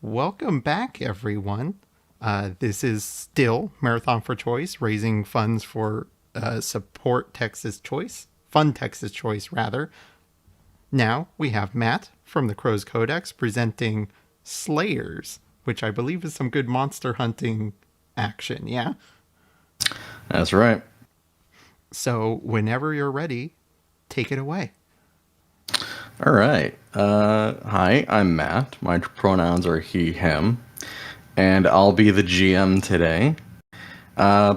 Welcome back, everyone. This is still Marathon for Choice, raising funds for Support Texas Choice, Fund Texas Choice, rather. Now we have Matt from the Crow's Codex presenting Slayers, which I believe is some good monster hunting action, yeah? That's right. So whenever you're ready, take it away. All right. Hi, I'm Matt. My pronouns are he, him, and I'll be the GM today.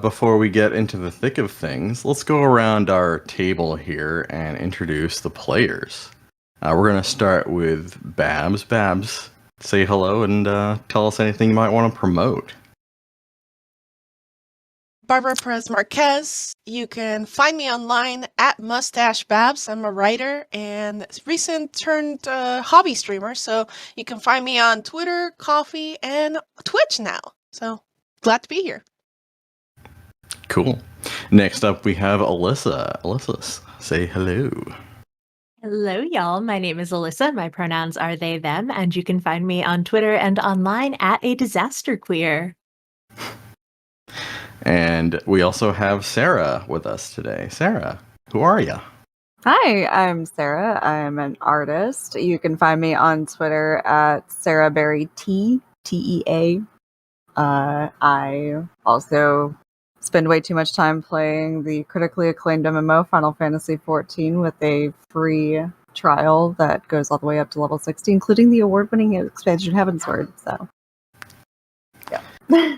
Before we get into the thick of things, let's go around our table here and introduce the players. We're going to start with Babs. Babs, say hello and tell us anything you might want to promote. Barbara Perez Marquez. You can find me online at Mustache Babs. I'm a writer and recent turned hobby streamer. So you can find me on Twitter, Coffee, and Twitch now. So glad to be here. Cool. Next up, we have Alyssa. Alyssa, say hello. Hello, y'all. My name is Alyssa. My pronouns are they, them, and you can find me on Twitter and online at a disaster queer. And we also have Sarah with us today. Sarah, who are you? Hi, I'm Sarah. I'm an artist. You can find me on Twitter at SarahBerryT, Tea. I also spend way too much time playing the critically acclaimed MMO Final Fantasy XIV with a free trial that goes all the way up to level 60, including the award-winning expansion Heavensward. So, yeah.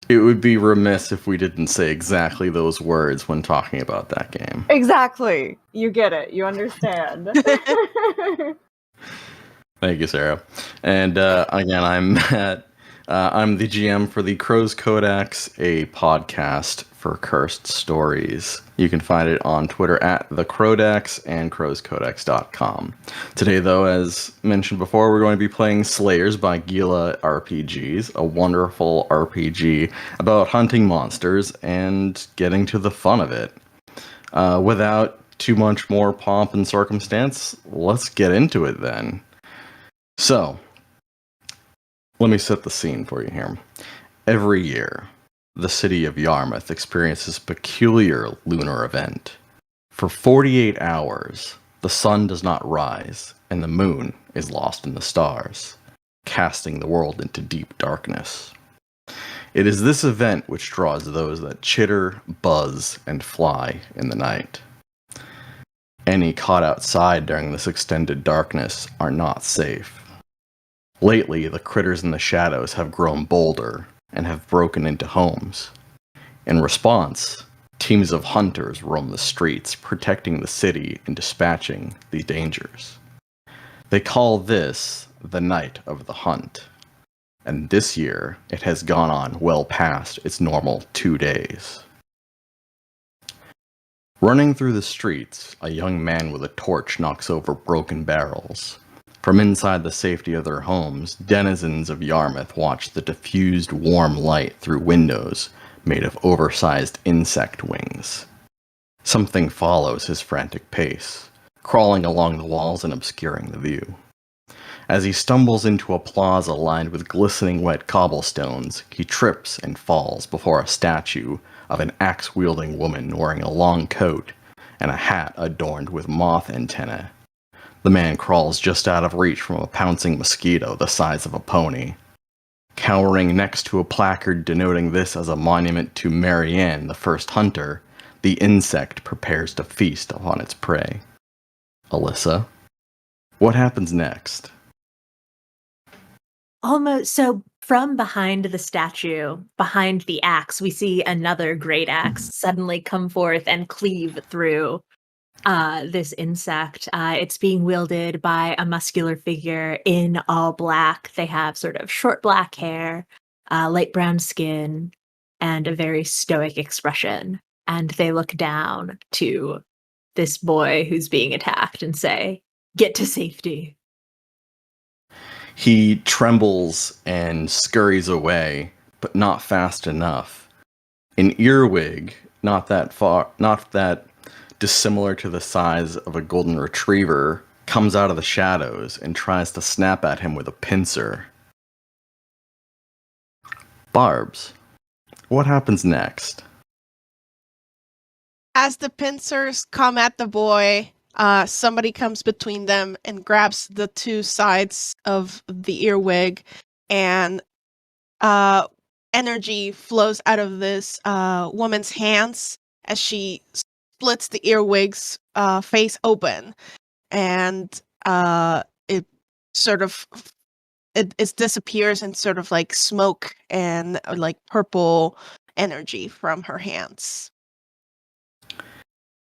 It would be remiss if we didn't say exactly those words when talking about that game. Exactly. You get it. You understand. Thank you, Sarah. And again, I'm Matt. I'm the GM for the Crow's Codex, a podcast for cursed stories. You can find it on Twitter at the Codex and crowscodex.com. Today, though, as mentioned before, we're going to be playing Slayers by Gila RPGs, a wonderful RPG about hunting monsters and getting to the fun of it. Without too much more pomp and circumstance, let's get into it then. So, let me set the scene for you here. Every year, the city of Yarmouth experiences a peculiar lunar event. For 48 hours, the sun does not rise, and the moon is lost in the stars, casting the world into deep darkness. It is this event which draws those that chitter, buzz, and fly in the night. Any caught outside during this extended darkness are not safe. Lately, the critters in the shadows have grown bolder and have broken into homes. In response, teams of hunters roam the streets, protecting the city and dispatching the dangers. They call this the Night of the Hunt, and this year it has gone on well past its normal 2 days. Running through the streets, a young man with a torch knocks over broken barrels. From inside the safety of their homes, denizens of Yarmouth watch the diffused warm light through windows made of oversized insect wings. Something follows his frantic pace, crawling along the walls and obscuring the view. As he stumbles into a plaza lined with glistening wet cobblestones, he trips and falls before a statue of an axe-wielding woman wearing a long coat and a hat adorned with moth antennae. The man crawls just out of reach from a pouncing mosquito the size of a pony. Cowering next to a placard denoting this as a monument to Marianne, the first hunter, the insect prepares to feast upon its prey. Alyssa, what happens next? Almost so from behind the statue, behind the axe, we see another great axe suddenly come forth and cleave through this insect. It's being wielded by a muscular figure in all black. They have sort of short black hair, light brown skin, and a very stoic expression. And they look down to this boy who's being attacked and say, "Get to safety." He trembles and scurries away, but not fast enough. An earwig, not that dissimilar to the size of a golden retriever, comes out of the shadows and tries to snap at him with a pincer. Barbs, what happens next? As the pincers come at the boy, somebody comes between them and grabs the two sides of the earwig, and energy flows out of this woman's hands as she splits the earwig's face open, and it sort of it disappears in sort of like smoke and like purple energy from her hands.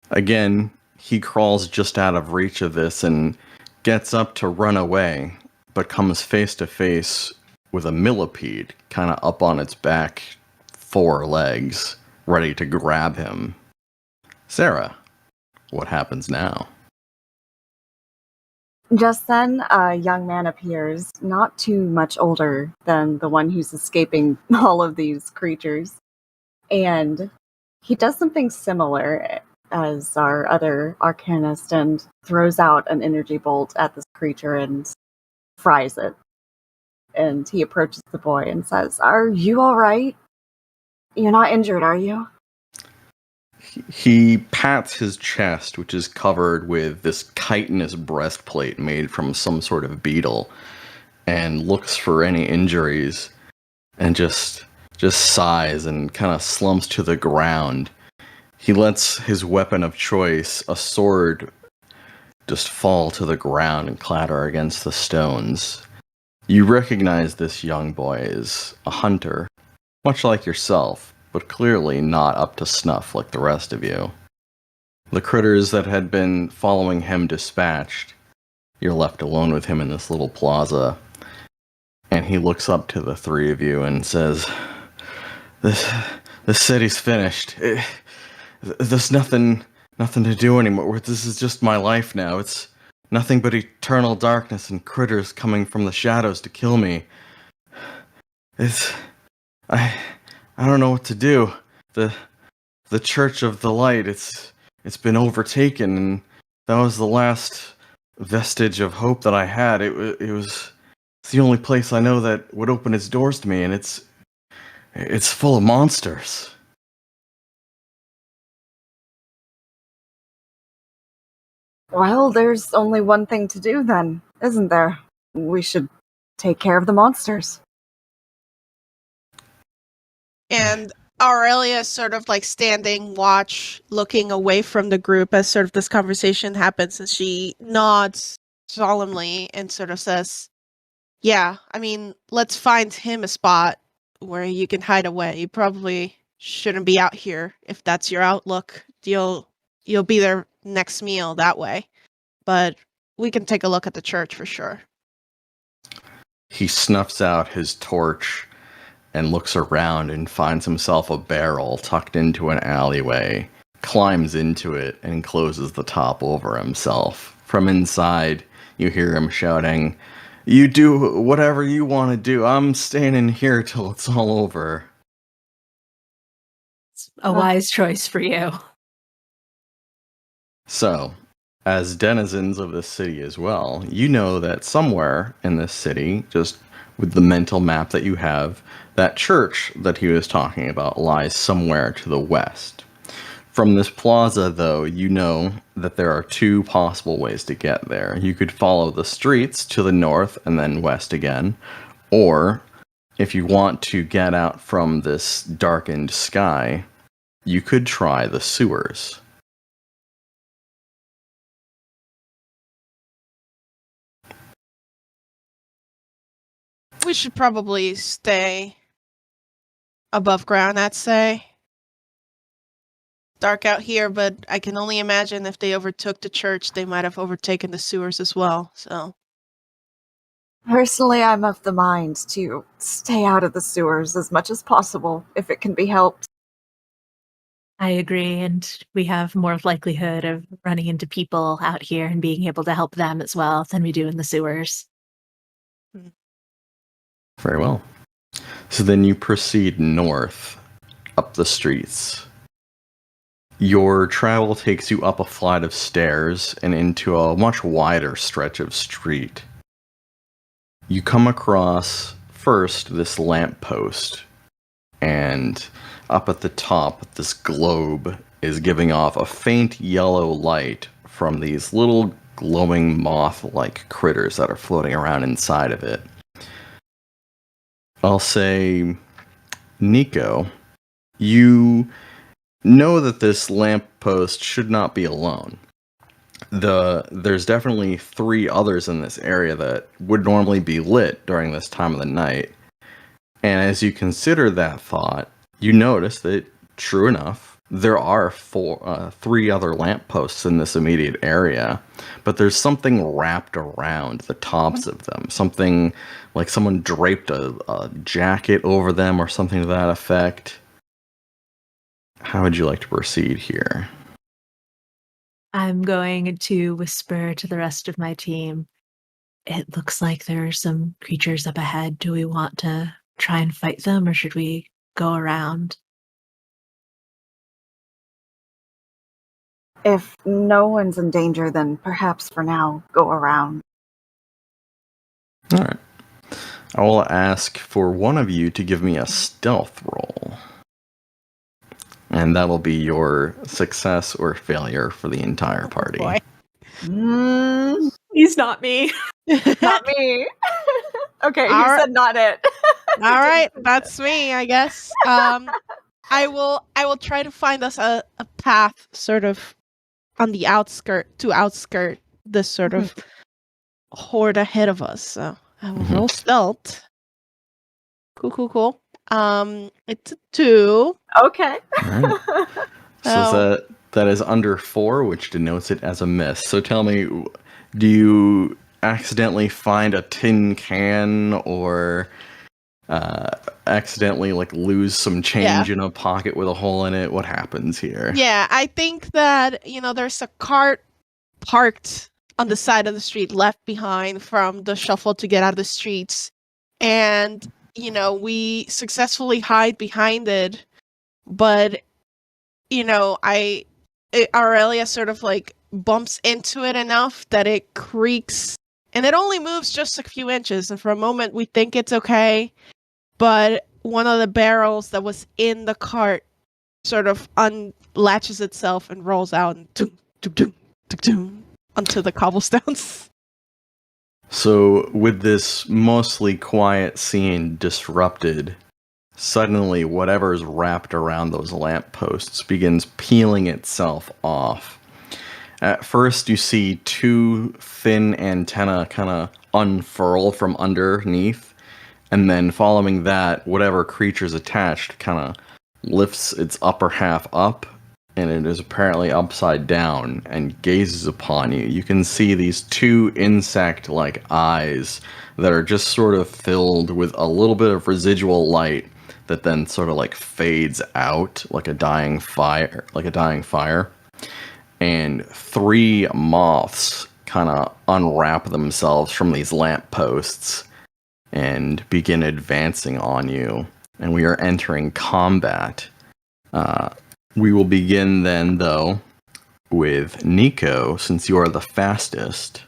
Again, he crawls just out of reach of this and gets up to run away, but comes face to face with a millipede kind of up on its back 4 legs, ready to grab him. Sarah, what happens now? Just then, a young man appears, not too much older than the one who's escaping all of these creatures. And he does something similar as our other arcanist and throws out an energy bolt at this creature and fries it. And he approaches the boy and says, "Are you all right? You're not injured, are you?" He pats his chest, which is covered with this chitinous breastplate made from some sort of beetle, and looks for any injuries, and just sighs and kind of slumps to the ground. He lets his weapon of choice, a sword, just fall to the ground and clatter against the stones. You recognize this young boy as a hunter, much like yourself, but clearly not up to snuff like the rest of you. The critters that had been following him dispatched, you're left alone with him in this little plaza, and he looks up to the 3 of you and says, This city's finished. There's nothing to do anymore. This is just my life now. It's nothing but eternal darkness and critters coming from the shadows to kill me. I don't know what to do. The Church of the Light, it's been overtaken, and that was the last vestige of hope that I had. It's the only place I know that would open its doors to me, and it's full of monsters. Well, there's only one thing to do then, isn't there? We should take care of the monsters. And Aurelia is sort of like standing watch, looking away from the group as sort of this conversation happens, and she nods solemnly and sort of says, "Yeah, I mean, let's find him a spot where you can hide away. You probably shouldn't be out here if that's your outlook. You'll be there next meal that way. But we can take a look at the church for sure." He snuffs out his torch and looks around and finds himself a barrel tucked into an alleyway, climbs into it, and closes the top over himself. From inside, you hear him shouting, "You do whatever you want to do. I'm staying in here till it's all over." It's a wise choice for you. So, as denizens of this city as well, you know that somewhere in this city, just with the mental map that you have, that church that he was talking about lies somewhere to the west. From this plaza, though, you know that there are 2 possible ways to get there. You could follow the streets to the north and then west again, or if you want to get out from this darkened sky, you could try the sewers. We should probably stay above ground, I'd say. Dark out here, but I can only imagine if they overtook the church, they might have overtaken the sewers as well, so. Personally, I'm of the mind to stay out of the sewers as much as possible, if it can be helped. I agree, and we have more likelihood of running into people out here and being able to help them as well than we do in the sewers. Very well. So then you proceed north, up the streets. Your travel takes you up a flight of stairs and into a much wider stretch of street. You come across, first, this lamppost, and up at the top, this globe is giving off a faint yellow light from these little glowing moth-like critters that are floating around inside of it. I'll say, Nico, you know that this lamppost should not be alone. There's definitely 3 others in this area that would normally be lit during this time of the night. And as you consider that thought, you notice that, true enough, there are 3 other lampposts in this immediate area, but there's something wrapped around the tops of them. Something like someone draped a jacket over them or something to that effect. How would you like to proceed here? I'm going to whisper to the rest of my team. It looks like there are some creatures up ahead. Do we want to try and fight them, or should we go around? If no one's in danger, then perhaps for now, go around. All right. I will ask for one of you to give me a stealth roll. And that'll be your success or failure for the entire party. Boy. He's not me. Not me. Okay, All you right. said not it. All right, that's me, I guess. I will try to find us a path sort of on the outskirt this sort of horde ahead of us. So I will roll stealth. Cool. It's a 2. Okay. All right. So that is under 4, which denotes it as a miss. So tell me, do you accidentally find a tin can or accidentally like lose some change in a pocket with a hole in it? What happens here? Yeah, I think that, there's a cart parked on the side of the street left behind from the shuffle to get out of the streets. And, we successfully hide behind it. But, Aurelia sort of like bumps into it enough that it creaks. And it only moves just a few inches. And for a moment, we think it's okay. But one of the barrels that was in the cart sort of unlatches itself and rolls out and onto the cobblestones. So with this mostly quiet scene disrupted, suddenly whatever's wrapped around those lampposts begins peeling itself off. At first you see 2 thin antennae kind of unfurl from underneath, and then following that, whatever creature's attached kind of lifts its upper half up, and it is apparently upside down and gazes upon you. You can see these 2 insect-like eyes that are just sort of filled with a little bit of residual light that then sort of like fades out like a dying fire, And 3 moths kind of unwrap themselves from these lampposts and begin advancing on you. And we are entering combat. We will begin then, though, with Nico, since you are the fastest.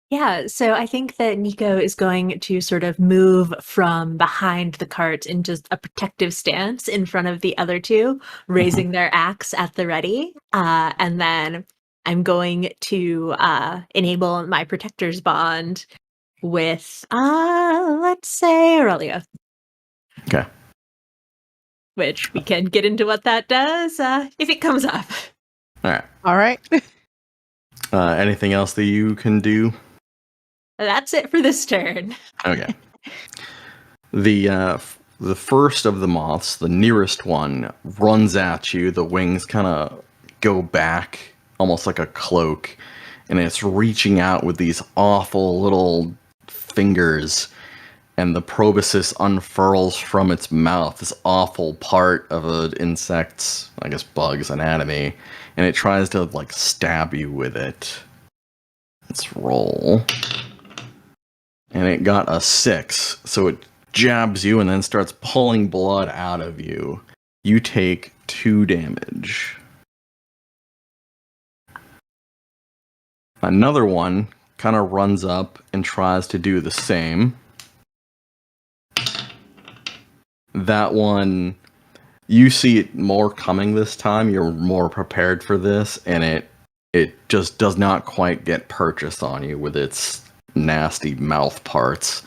Yeah, so I think that Nico is going to sort of move from behind the cart in just a protective stance in front of the other 2, raising their axe at the ready. And then I'm going to enable my protector's bond with, let's say, Aurelia. Okay. Which we can get into what that does if it comes up. All All right. Anything else that you can do? That's it for this turn. Okay. The first of the moths, the nearest one, runs at you. The wings kind of go back, almost like a cloak, and it's reaching out with these awful little fingers, and the proboscis unfurls from its mouth, this awful part of an insect's, I guess, bug's anatomy, and it tries to, like, stab you with it. Let's roll. And it got a 6, so it jabs you and then starts pulling blood out of you. You take 2 damage. Another one kind of runs up and tries to do the same. that one, you see it more coming this time. You're more prepared for this, and it just does not quite get purchased on you with its nasty mouth parts.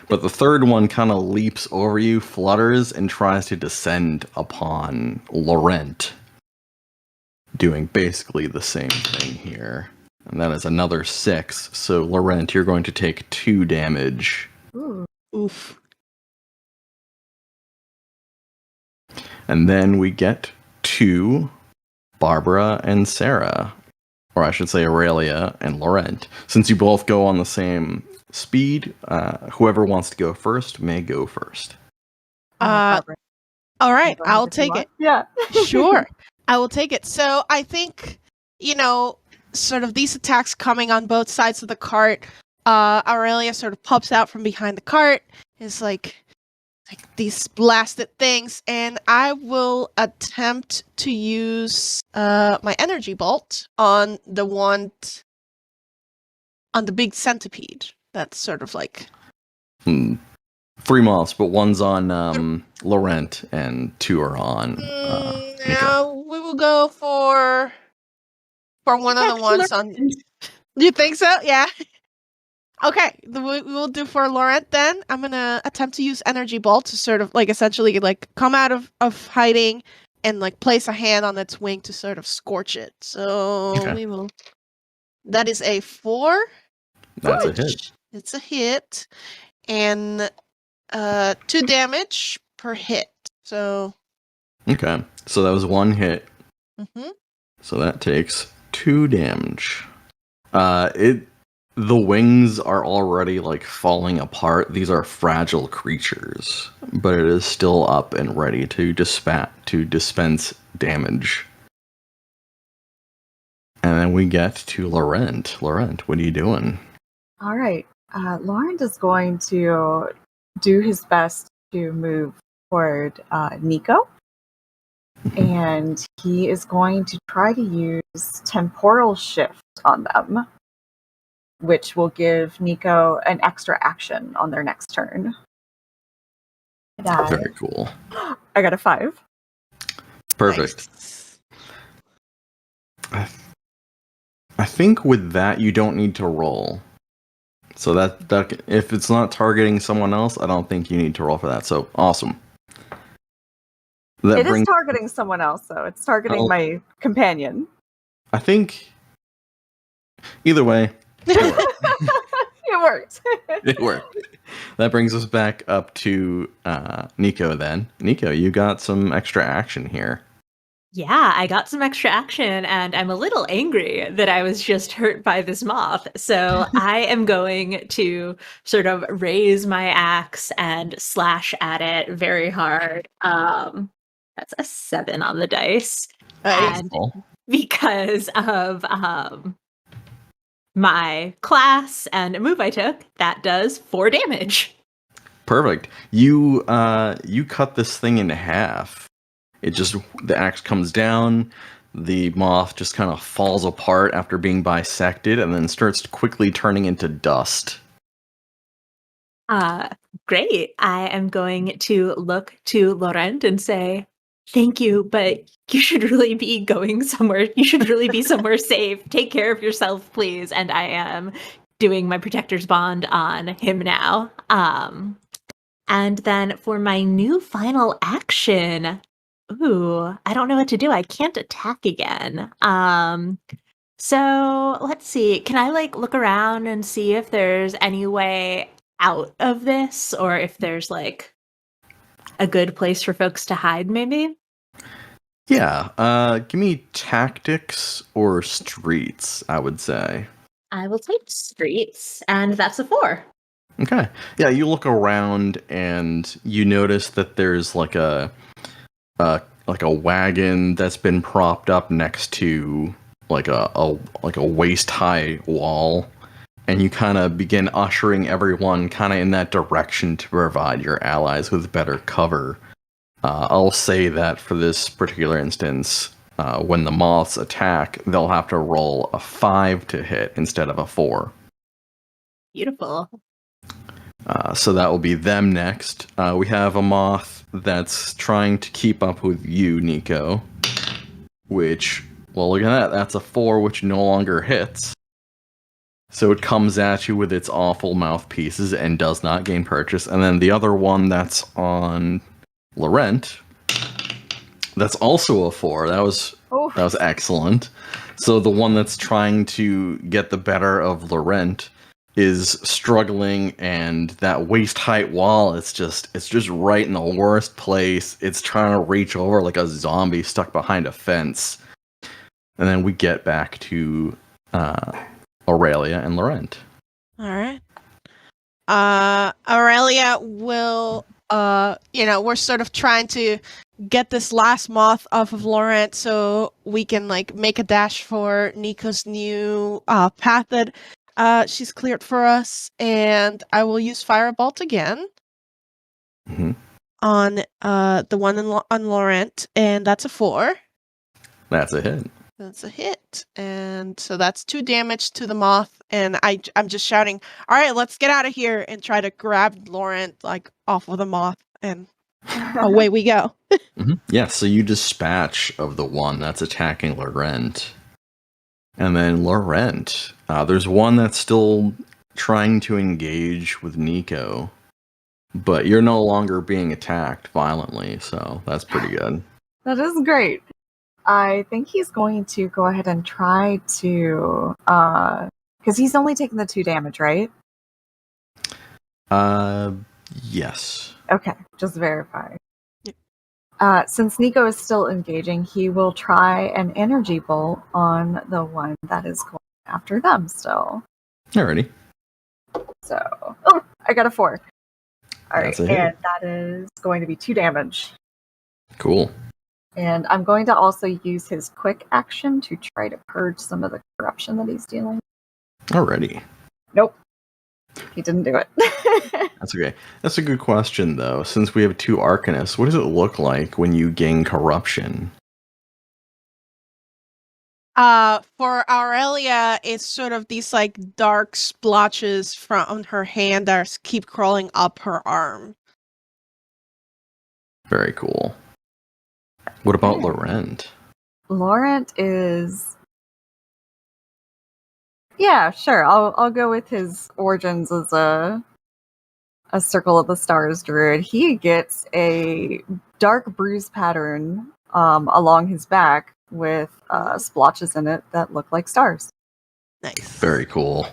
But the third one kind of leaps over you, flutters, and tries to descend upon Laurent, doing basically the same thing here. And that is another 6. So, Laurent, you're going to take 2 damage. Ooh. Oof. And then we get to Barbara and Sarah. Or I should say Aurelia and Laurent. Since you both go on the same speed, whoever wants to go first may go first. Barbara, All right, go ahead I'll if you take want. it. Yeah. Sure, I will take it. So I think, sort of these attacks coming on both sides of the cart, Aurelia sort of pops out from behind the cart, is like these blasted things, and I will attempt to use my energy bolt on the big centipede. That's sort of like 3 moths, but one's on Laurent and 2 are on Nico. now we will go for one of the ones on. You think so? Yeah. Okay, we will do for Laurent then. I'm gonna attempt to use energy bolt to sort of essentially come out of hiding and place a hand on its wing to sort of scorch it. So Okay. we will. That is a 4. That's a which hit. It's a hit, and 2 damage per hit. So. Okay, so that was 1 hit. Mm-hmm. So that takes 2 damage. The wings are already falling apart. These are fragile creatures, but it is still up and ready to dispense damage. And then we get to Laurent. Laurent, what are you doing? All right. Laurent is going to do his best to move toward Nico. And he is going to try to use temporal shift on them, which will give Nico an extra action on their next turn. Very cool. I got a 5. Perfect. Nice. I think with that you don't need to roll. So that if it's not targeting someone else, I don't think you need to roll for that. So awesome. It is targeting someone else, though. It's targeting my companion. I think either way, It worked. it worked. That brings us back up to Nico then. Nico, you got some extra action here. Yeah, I got some extra action, and I'm a little angry that I was just hurt by this moth. So I am going to sort of raise my axe and slash at it very hard. That's a 7 on the dice. Nice. And because of my class and a move I took, that does 4 damage. Perfect. You cut this thing in half. The axe comes down, the moth just kind of falls apart after being bisected, and then starts quickly turning into dust. Great. I am going to look to Laurent and say, thank you, but you should really be going somewhere. You should really be somewhere safe. Take care of yourself, please. And I am doing my protector's bond on him now. And then for my new final action, I don't know what to do. I can't attack again. So let's see. Can I look around and see if there's any way out of this, or if there's a good place for folks to hide, maybe? Yeah, give me tactics or streets, I would say. I will take streets, and that's a 4. Okay. Yeah, you look around and you notice that there's a wagon that's been propped up next to a waist high wall, and you kind of begin ushering everyone kind of in that direction to provide your allies with better cover. I'll say that for this particular instance, when the moths attack, they'll have to roll a 5 to hit instead of a 4. Beautiful. So that will be them next. We have a moth that's trying to keep up with you, Nico. Which, well, look at that. That's a 4, which no longer hits. So it comes at you with its awful mouthpieces and does not gain purchase. And then the other one that's on Laurent, that's also a 4. That was excellent. So the one that's trying to get the better of Laurent is struggling, and that waist height wall, it's just right in the worst place. It's trying to reach over like a zombie stuck behind a fence. And then we get back to Aurelia and Laurent. All right. Aurelia will, we're sort of trying to get this last moth off of Laurent so we can like make a dash for Nico's new path that she's cleared for us, and I will use Firebolt again on the one on Laurent, and that's a 4. That's a hit. That's a hit, and so that's 2 damage to the moth, and I'm just shouting, "All right, let's get out of here!" and try to grab Laurent like off of the moth, and away we go. Yeah, so you dispatch of the one that's attacking Laurent. And then Laurent, there's one that's still trying to engage with Nico, but you're no longer being attacked violently, so that's pretty good. That is great. I think he's going to go ahead and try to, because he's only taking the 2 damage, right? Yes. Okay, just verify. Since Nico is still engaging, he will try an energy bolt on the one that is going after them still. Alrighty. So, I got a 4. Alright, and that is going to be 2 damage. Cool. And I'm going to also use his quick action to try to purge some of the corruption that he's dealing. Alrighty. Nope. He didn't do it. That's okay. That's a good question, though. Since we have 2 Arcanists, what does it look like when you gain corruption? For Aurelia, it's sort of these like dark splotches from her hand that keep crawling up her arm. Very cool. What about Laurent? Laurent is... Yeah, sure. I'll go with his origins as a Circle of the Stars druid. He gets a dark bruise pattern along his back with splotches in it that look like stars. Nice. Very cool.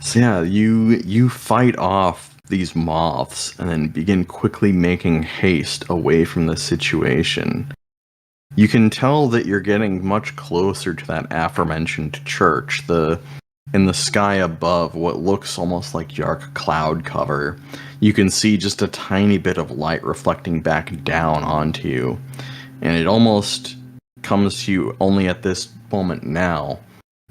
So yeah, you fight off these moths and then begin quickly making haste away from the situation. You can tell that you're getting much closer to that aforementioned church. In the sky above, what looks almost like dark cloud cover, you can see just a tiny bit of light reflecting back down onto you. And it almost comes to you only at this moment now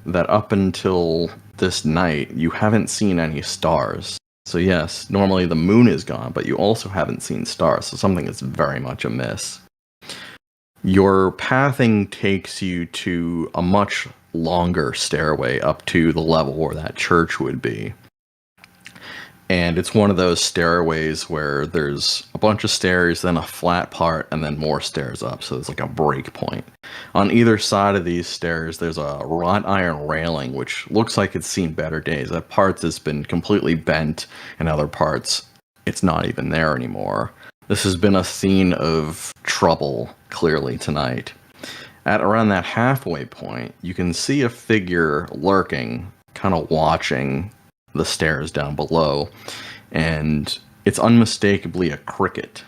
that up until this night, you haven't seen any stars. So yes, normally the moon is gone, but you also haven't seen stars, so something is very much amiss. Your pathing takes you to a much longer stairway up to the level where that church would be. And it's one of those stairways where there's a bunch of stairs, then a flat part, and then more stairs up. So there's like a break point. On either side of these stairs, there's a wrought iron railing, which looks like it's seen better days. At parts, it's been completely bent, and other parts, it's not even there anymore. This has been a scene of trouble, clearly, tonight. At around that halfway point, you can see a figure lurking, kind of watching the stairs down below, and it's unmistakably a cricket.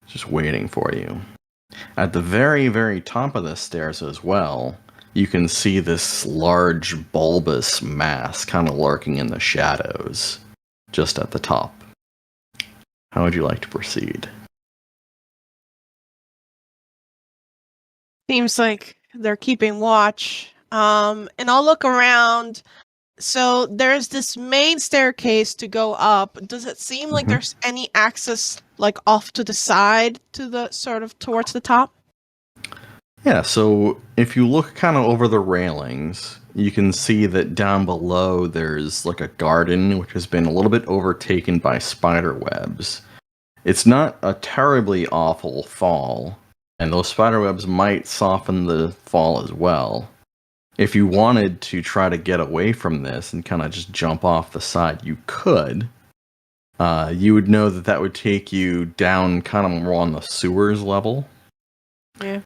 Just waiting for you. At the very, very top of the stairs as well, you can see this large bulbous mass kind of lurking in the shadows, just at the top. How would you like to proceed? Seems like they're keeping watch. And I'll look around. So there's this main staircase to go up. Does it seem like there's any access like off to the side to the sort of towards the top? Yeah, so if you look kind of over the railings, you can see that down below there's like a garden which has been a little bit overtaken by spider webs. It's not a terribly awful fall, and those spider webs might soften the fall as well. If you wanted to try to get away from this and kind of just jump off the side, you could. You would know that that would take you down kind of more on the sewers level. Yeah.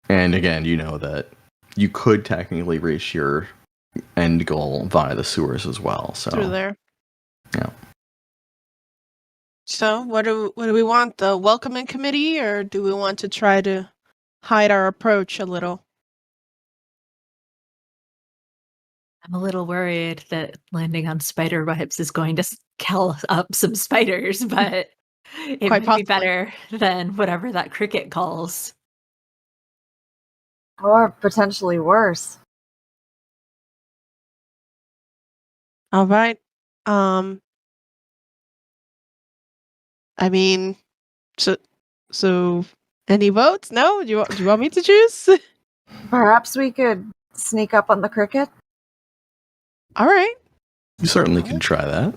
And again, you know that you could technically reach your end goal via the sewers as well. So Through there. Yeah. So what do we want? The welcoming committee, or do we want to try to hide our approach a little? I'm a little worried that landing on spider webs is going to scale up some spiders, but it Quite might be possibly. better than whatever that cricket calls. Or potentially worse. All right. I mean, so any votes? No? Do you want me to choose? Perhaps we could sneak up on the cricket? All right. You certainly could try that.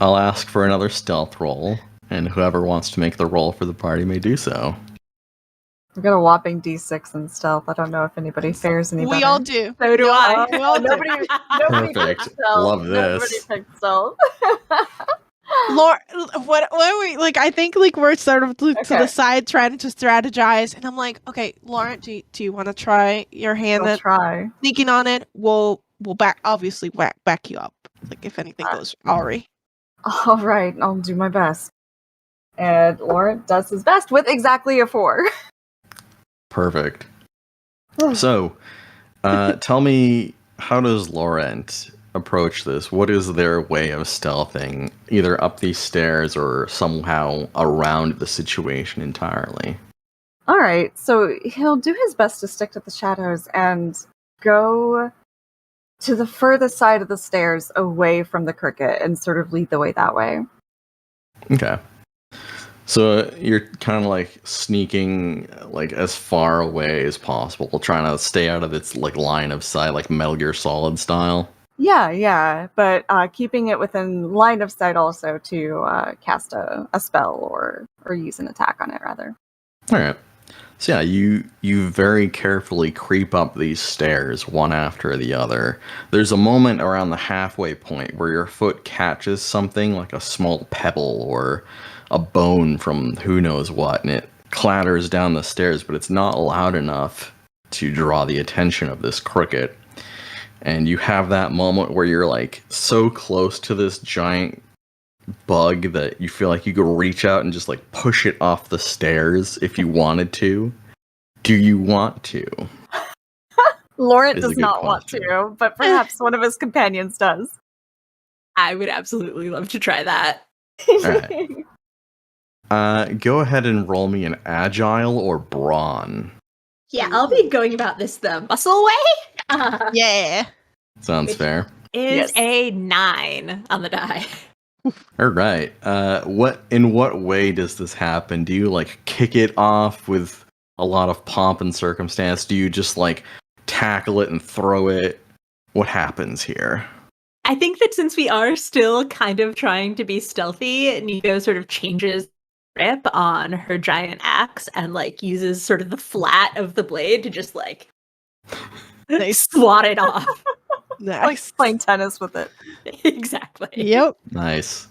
I'll ask for another stealth roll, and whoever wants to make the roll for the party may do so. I got a whopping D6 in stealth. I don't know if anybody fares any better. We all do. So do I. We all do. Nobody Perfect. picked stealth. Love Nobody this. picked stealth. Laura, what we like? I think like we're sort of to Okay. the side trying to strategize, and I'm like, okay, Lauren, do you want to try your hand I'll at try. sneaking on it? We'll obviously back you up. Like if anything goes awry. All right, I'll do my best. And Laurent does his best with exactly a 4. Perfect. So, tell me, how does Laurent approach this? What is their way of stealthing, either up these stairs or somehow around the situation entirely? All right, so he'll do his best to stick to the shadows and go to the furthest side of the stairs away from the cricket and sort of lead the way that way. Okay. So you're kind of like sneaking like as far away as possible, trying to stay out of its like line of sight, like Metal Gear Solid style. Yeah, but keeping it within line of sight also to cast a spell or use an attack on it, rather. All right. So yeah, you very carefully creep up these stairs one after the other. There's a moment around the halfway point where your foot catches something like a small pebble or a bone from who knows what, and it clatters down the stairs, but it's not loud enough to draw the attention of this cricket. And you have that moment where you're like so close to this giant bug that you feel like you could reach out and just like push it off the stairs if you wanted to. Do you want to? Laurent Is a does good not want question. to, but perhaps one of his companions does. I would absolutely love to try that. Alright. Go ahead and roll me an agile or brawn. Yeah, I'll be going about this the muscle way. Yeah. Sounds fair. Is Yes. a 9 on the die. All right. In what way does this happen? Do you like kick it off with a lot of pomp and circumstance? Do you just like tackle it and throw it? What happens here? I think that since we are still kind of trying to be stealthy, Nico sort of changes grip on her giant axe and like uses sort of the flat of the blade to just like Nice. swat it off. Like Nice. playing tennis with it. Exactly. Yep. Nice.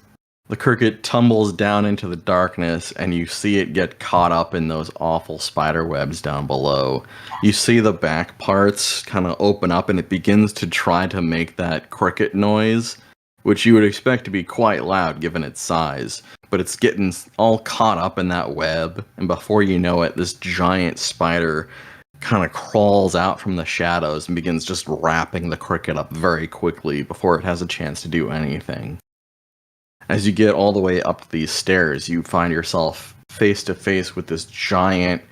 The cricket tumbles down into the darkness, and you see it get caught up in those awful spider webs down below. You see the back parts kind of open up, and it begins to try to make that cricket noise, which you would expect to be quite loud given its size. But it's getting all caught up in that web, and before you know it, this giant spider kind of crawls out from the shadows and begins just wrapping the cricket up very quickly before it has a chance to do anything. As you get all the way up these stairs, you find yourself face to face with this giant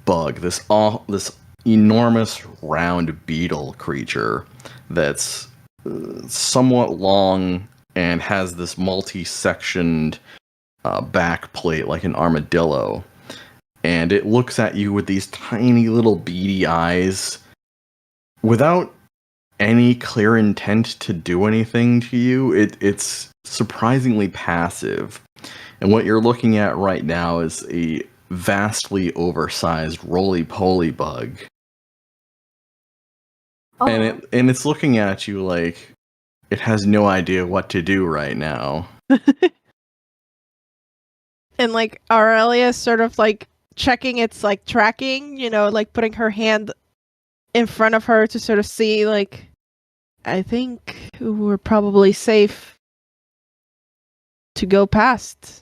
bug, this enormous round beetle creature that's somewhat long and has this multi-sectioned back plate like an armadillo. and it looks at you with these tiny little beady eyes without any clear intent to do anything to you. It's surprisingly passive. And what you're looking at right now is a vastly oversized roly-poly bug. Oh, And it's looking at you like it has no idea what to do right now. And like Aurelia sort of like checking its like tracking, like putting her hand in front of her to sort of see like, I think we're probably safe to go past.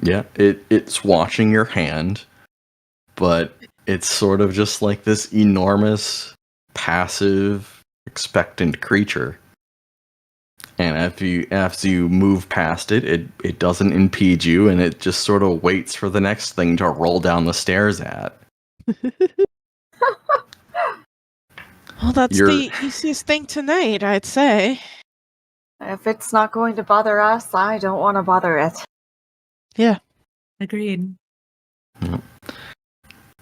Yeah, it's watching your hand, but it's sort of just like this enormous, passive, expectant creature. And as you move past it, it doesn't impede you, and it just sort of waits for the next thing to roll down the stairs at. Well, that's You're- the easiest thing tonight, I'd say. if it's not going to bother us, I don't want to bother it. Yeah. Agreed.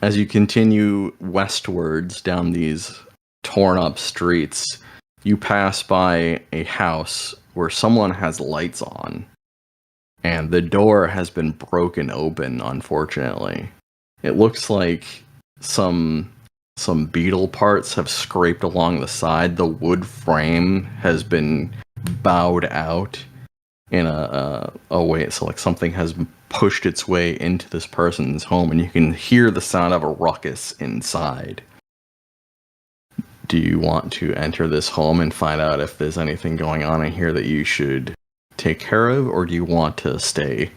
As you continue westwards down these torn up streets, you pass by a house where someone has lights on, and the door has been broken open, unfortunately. It looks like some beetle parts have scraped along the side. The wood frame has been bowed out in a way, so like something has pushed its way into this person's home, and you can hear the sound of a ruckus inside. Do you want to enter this home and find out if there's anything going on in here that you should take care of, or do you want to stay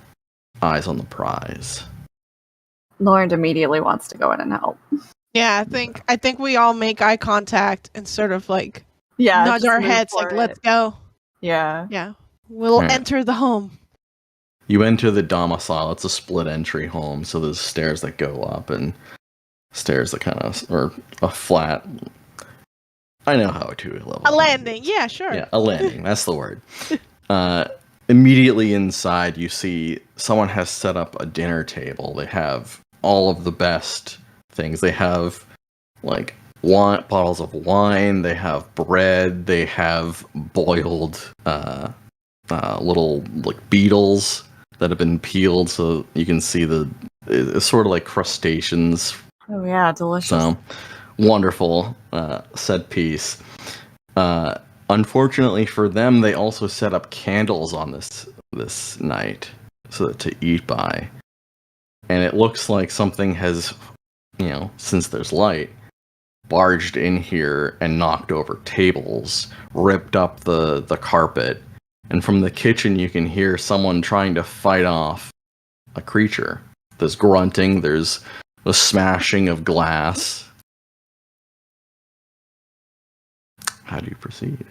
eyes on the prize? Lauren immediately wants to go in and help. Yeah, I think we all make eye contact and sort of like nudge just our move heads for like, it. let's go. Yeah. Yeah. We'll Alright. enter the home. You enter the domicile. It's a split entry home, so there's stairs that go up and stairs that kind of, or a flat. I know how to level. A landing. Yeah, sure. Yeah, a landing. That's the word. Immediately inside, you see someone has set up a dinner table. They have all of the best things. They have like bottles of wine. They have bread. They have boiled little like beetles that have been peeled, so you can see it's sort of like crustaceans. Oh yeah, delicious. So wonderful set piece. Unfortunately for them, they also set up candles on this night so that to eat by. And it looks like something has, since there's light, barged in here and knocked over tables, ripped up the carpet, and from the kitchen you can hear someone trying to fight off a creature. There's grunting, there's the smashing of glass. How do you proceed?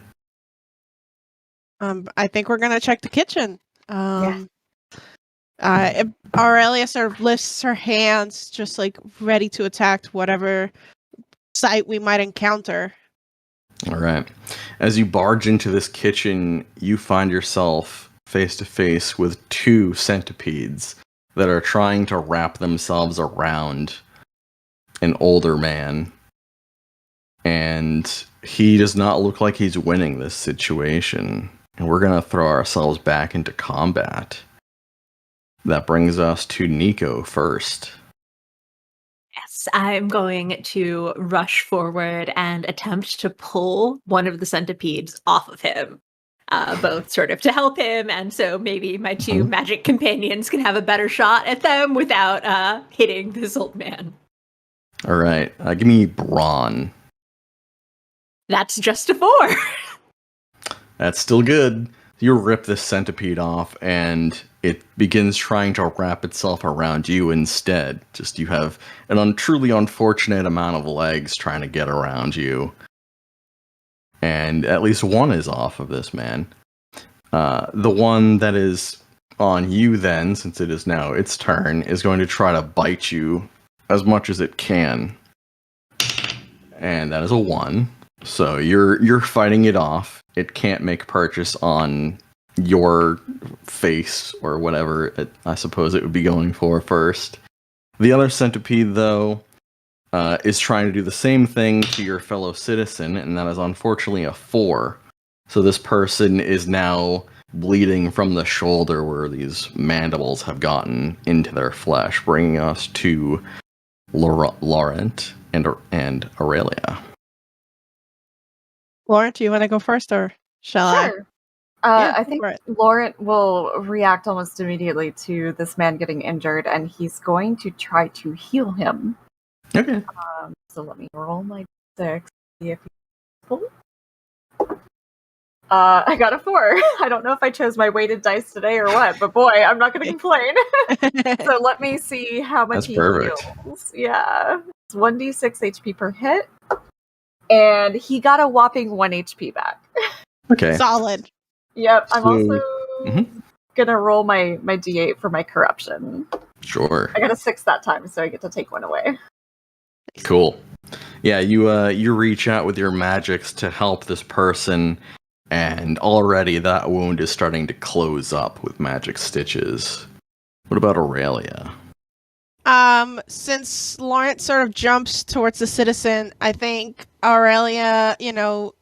I think we're gonna check the kitchen. Aurelia sort of lifts her hands, just like ready to attack whatever sight we might encounter. All right. As you barge into this kitchen, you find yourself face to face with two centipedes that are trying to wrap themselves around an older man. And he does not look like he's winning this situation. And we're going to throw ourselves back into combat. That brings us to Nico first. Yes, I'm going to rush forward and attempt to pull one of the centipedes off of him. Both sort of to help him, and so maybe my two magic companions can have a better shot at them without hitting this old man. All right. Give me brawn. That's just a 4. That's still good. You rip this centipede off, and it begins trying to wrap itself around you instead. Just you have an truly unfortunate amount of legs trying to get around you. And at least one is off of this man. The one that is on you then, since it is now its turn, is going to try to bite you as much as it can. And that is a 1. So you're fighting it off. It can't make purchase on your face or whatever I suppose it would be going for first. The other centipede, though, is trying to do the same thing to your fellow citizen, and that is unfortunately a 4. So this person is now bleeding from the shoulder where these mandibles have gotten into their flesh, bringing us to Laurent and Aurelia. Laurent, do you want to go first, or shall I? Sure. Yeah, I think go for it. Laurent will react almost immediately to this man getting injured, and he's going to try to heal him. Okay. So let me roll my 6. See if I got a 4. I don't know if I chose my weighted dice today or what, but boy, I'm not going to complain. So let me see how much That's he perfect. heals. Yeah, it's 1d6 HP per hit, and he got a whopping 1 HP back. Okay. Solid. Yep, I'm So- also Mhm. gonna roll my d8 for my corruption. Sure. I got a 6 that time, so I get to take 1 away. Cool. Yeah, you reach out with your magics to help this person, and already that wound is starting to close up with magic stitches. What about Aurelia? Since Lawrence sort of jumps towards the citizen, I think Aurelia,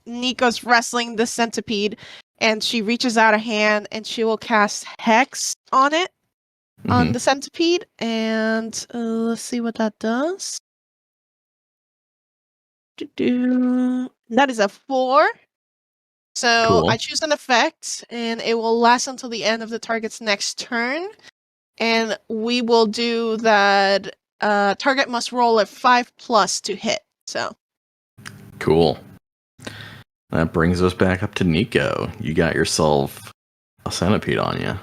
Nico's wrestling the centipede, and she reaches out a hand and she will cast Hex on it, on Mhm. the centipede, and let's see what that does. That is a 4. So Cool. I choose an effect, and it will last until the end of the target's next turn. And we will do that. Target must roll a 5+ to hit. So Cool. That brings us back up to Nico. You got yourself a centipede on you.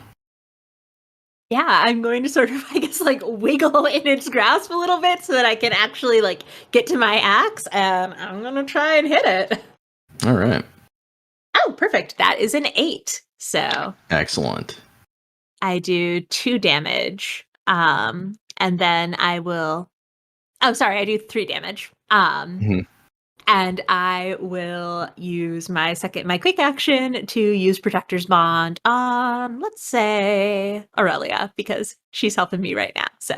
Yeah, I'm going to sort of, I guess, like wiggle in its grasp a little bit so that I can actually like get to my axe, and I'm gonna try and hit it. All right. Oh, perfect. That is an 8. So Excellent. I do 2 damage. And then I will. Oh, sorry, I do 3 damage. Mhm. And I will use my quick action to use Protector's Bond on, let's say, Aurelia, because she's helping me right now. So,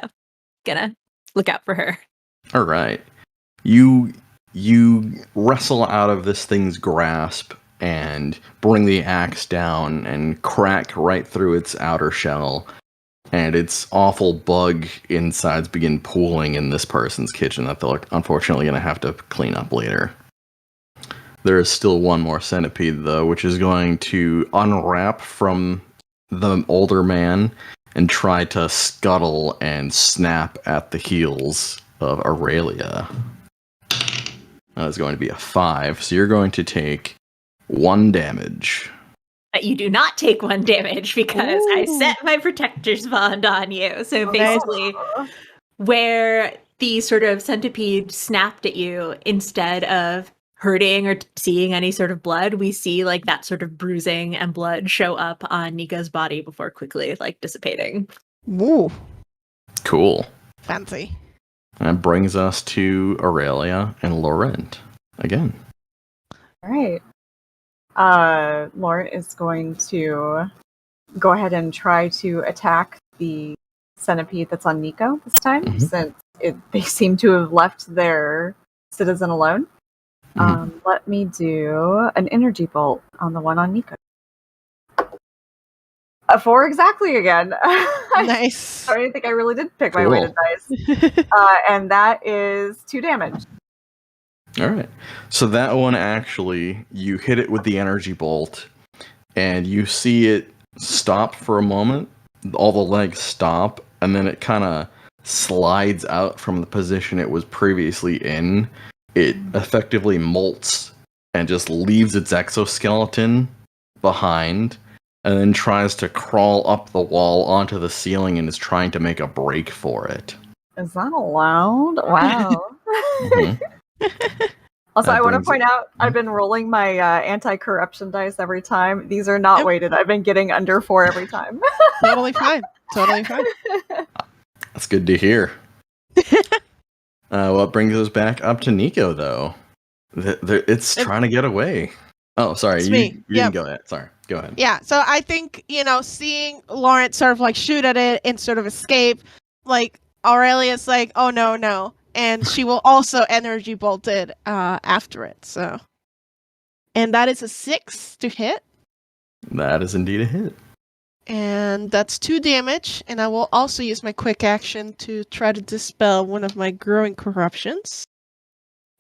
gonna look out for her. All right. You wrestle out of this thing's grasp and bring the axe down and crack right through its outer shell. And its awful bug insides begin pooling in this person's kitchen that they're unfortunately going to have to clean up later. There is still one more centipede, though, which is going to unwrap from the older man and try to scuttle and snap at the heels of Aurelia. That is going to be a 5, so you're going to take 1 damage. But you do not take 1 damage because I Ooh. set my Protector's Bond on you. So Nice. basically, where the sort of centipede snapped at you, instead of hurting or seeing any sort of blood, we see like that sort of bruising and blood show up on Nika's body before quickly like dissipating. Woo, Cool. fancy. That brings us to Aurelia and Laurent again. All right. Laurent is going to go ahead and try to attack the centipede that's on Nico this time, Mhm. since they seem to have left their citizen alone. Let me do an energy bolt on the one on Nico. A 4 exactly again. Nice. I think I really did pick my Cool. weighted dice. And that is 2 damage. All right. So that one actually, you hit it with the energy bolt, and you see it stop for a moment. All the legs stop, and then it kind of slides out from the position it was previously in. It effectively molts and just leaves its exoskeleton behind, and then tries to crawl up the wall onto the ceiling and is trying to make a break for it. Is that allowed? Wow. Mhm. Also, That I want to brings point out I've been rolling my anti-corruption dice every time. These are not Yep. weighted. I've been getting under 4 every time. Totally fine. Totally fine. That's good to hear. What brings us back up to Nico, though? It's trying to get away. Oh, sorry. It's You me. didn't Yep. go yet. Sorry. Go ahead. Yeah, so I think, seeing Lawrence sort of like shoot at it and sort of escape, like Aurelia's like, oh no. And she will also energy bolt it after it. So, and that is a 6 to hit. That is indeed a hit. And that's 2 damage. And I will also use my quick action to try to dispel one of my growing corruptions.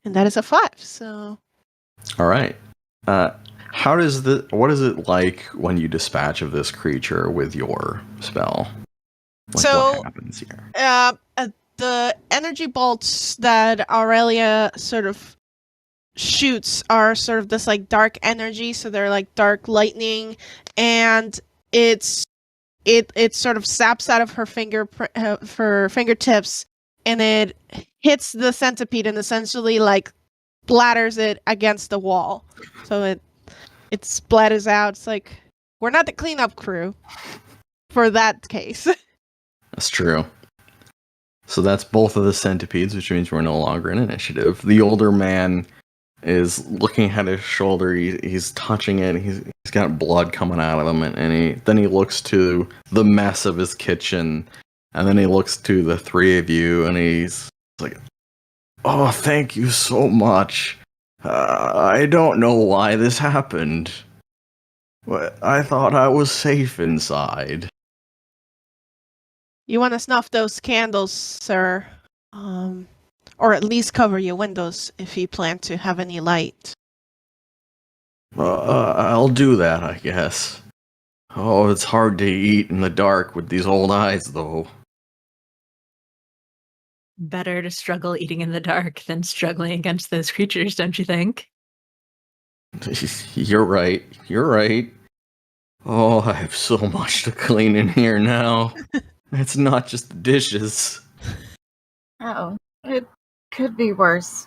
And that is a 5. So. All right. What is it like when you dispatch of this creature with your spell? What happens here? The energy bolts that Aurelia sort of shoots are sort of this like dark energy, so they're like dark lightning, and it sort of saps out of her fingertips, and it hits the centipede and essentially like splatters it against the wall. So it splatters out. It's like, we're not the cleanup crew for that case. That's true. So that's both of the centipedes, which means we're no longer in initiative. The older man is looking at his shoulder. He's touching it. He's got blood coming out of him, and then he looks to the mess of his kitchen, and then he looks to the three of you, and he's like, "Oh, thank you so much. I don't know why this happened. I thought I was safe inside." You want to snuff those candles, sir. Or at least cover your windows if you plan to have any light. I'll do that, I guess. Oh, it's hard to eat in the dark with these old eyes, though. Better to struggle eating in the dark than struggling against those creatures, don't you think? You're right. Oh, I have so much to clean in here now. It's not just the dishes. Oh, it could be worse.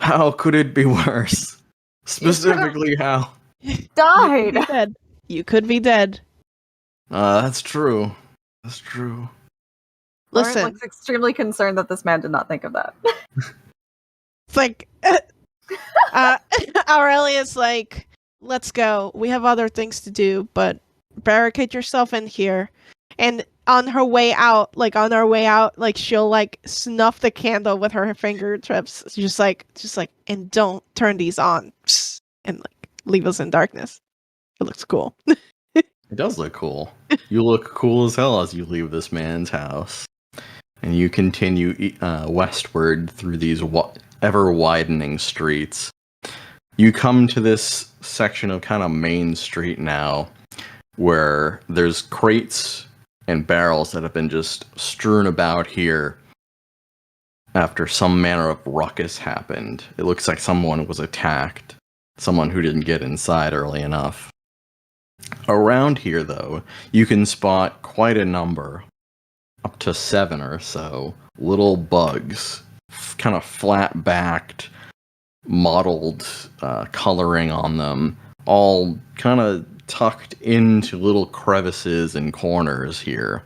How could it be worse? Specifically, how? Died! You could be dead. That's true. Listen. Listen. Looks extremely concerned that this man did not think of that. It's like, Aurelia's like, let's go. We have other things to do, but barricade yourself in here. And on our way out, she'll like snuff the candle with her fingertips. Just like, and don't turn these on. And like, leave us in darkness. It looks cool. It does look cool. You look cool as hell as you leave this man's house. And you continue westward through these ever-widening streets. You come to this section of kind of Main Street now, where there's crates and barrels that have been just strewn about here after some manner of ruckus happened. It looks like someone was attacked. Someone who didn't get inside early enough. Around here, though, you can spot quite a number, up to 7 or so, little bugs, kind of flat-backed, mottled coloring on them, all kind of tucked into little crevices and corners here.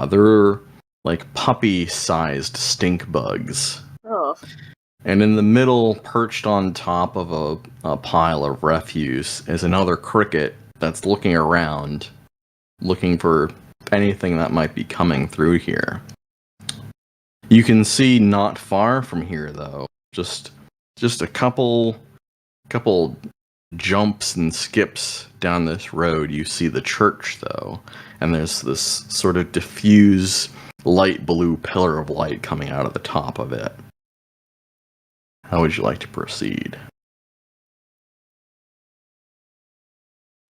They're like puppy-sized stink bugs. Oh. And in the middle, perched on top of a pile of refuse, is another cricket that's looking around, looking for anything that might be coming through here. You can see not far from here, though, just a couple jumps and skips down this road, you see the church, though, and there's this sort of diffuse light blue pillar of light coming out of the top of it. How would you like to proceed?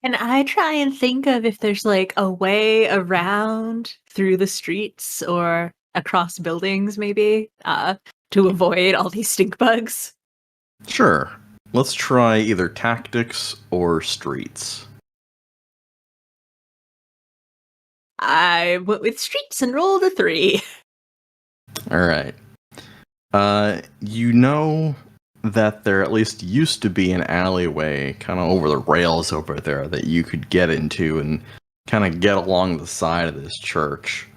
Can I try and think of if there's like a way around through the streets or across buildings, maybe, to avoid all these stink bugs? Sure. Let's try either tactics or streets. I went with streets and rolled a 3. Alright. You know that there at least used to be an alleyway kind of over the rails over there that you could get into and kind of get along the side of this church.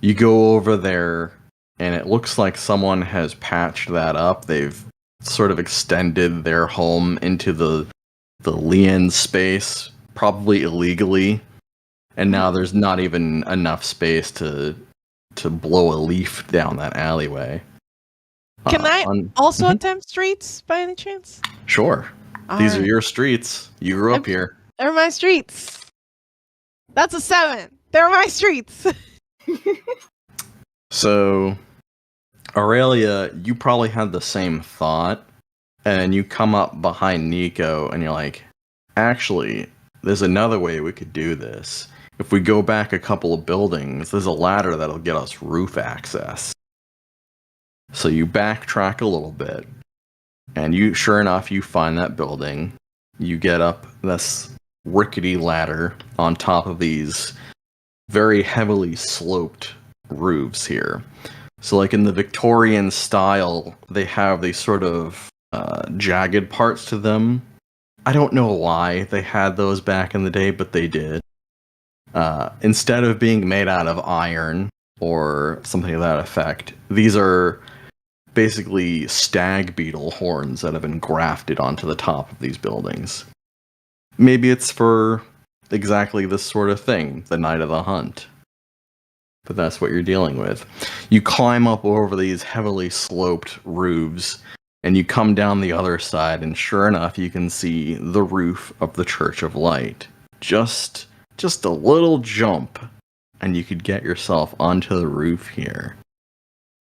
You go over there, and it looks like someone has patched that up. They've sort of extended their home into the Lian space, probably illegally, and now there's not even enough space to blow a leaf down that alleyway. Can I also Mhm. attempt streets by any chance? Sure. These are your streets. You grew up here. They're my streets. That's a 7. They're my streets. So, Aurelia, you probably had the same thought, and you come up behind Nico, and you're like, actually, there's another way we could do this. If we go back a couple of buildings, there's a ladder that'll get us roof access. So you backtrack a little bit, and sure enough, you find that building. You get up this rickety ladder on top of these very heavily sloped roofs here. So like in the Victorian style, they have these sort of jagged parts to them. I don't know why they had those back in the day, but they did. Instead of being made out of iron or something to that effect, these are basically stag beetle horns that have been grafted onto the top of these buildings. Maybe it's for exactly this sort of thing, the night of the hunt. But that's what you're dealing with. You climb up over these heavily sloped roofs, and you come down the other side, and sure enough, you can see the roof of the Church of Light. Just a little jump, and you could get yourself onto the roof here.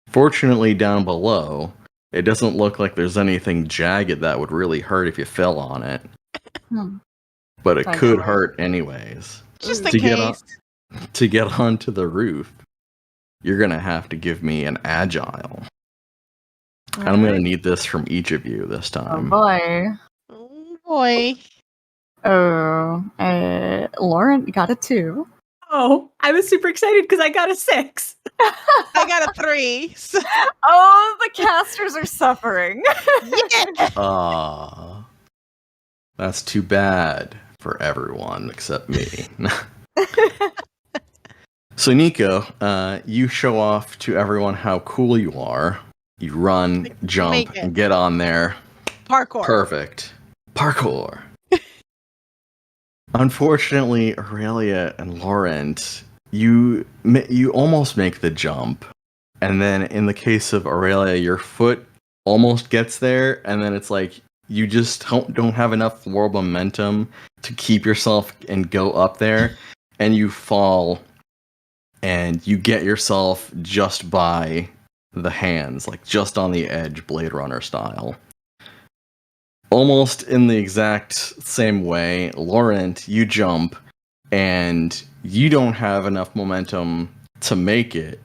Fortunately, down below, it doesn't look like there's anything jagged that would really hurt if you fell on it. But it could hurt anyways. Just in case. To get onto the roof, you're going to have to give me an agile. And I'm going to need this from each of you this time. Oh boy. Oh boy. Oh, Lauren got a 2. Oh, I was super excited because I got a 6. I got a 3. So. Oh, the casters are suffering. Yeah. That's too bad for everyone except me. So Nico, you show off to everyone how cool you are. You run, jump, and get on there. Parkour. Perfect. Parkour. Unfortunately, Aurelia and Laurent, you almost make the jump. And then in the case of Aurelia, your foot almost gets there, and then it's like you just don't have enough floor momentum to keep yourself and go up there, and you fall, and you get yourself just by the hands, like just on the edge, Blade Runner style. Almost in the exact same way, Laurent, you jump, and you don't have enough momentum to make it,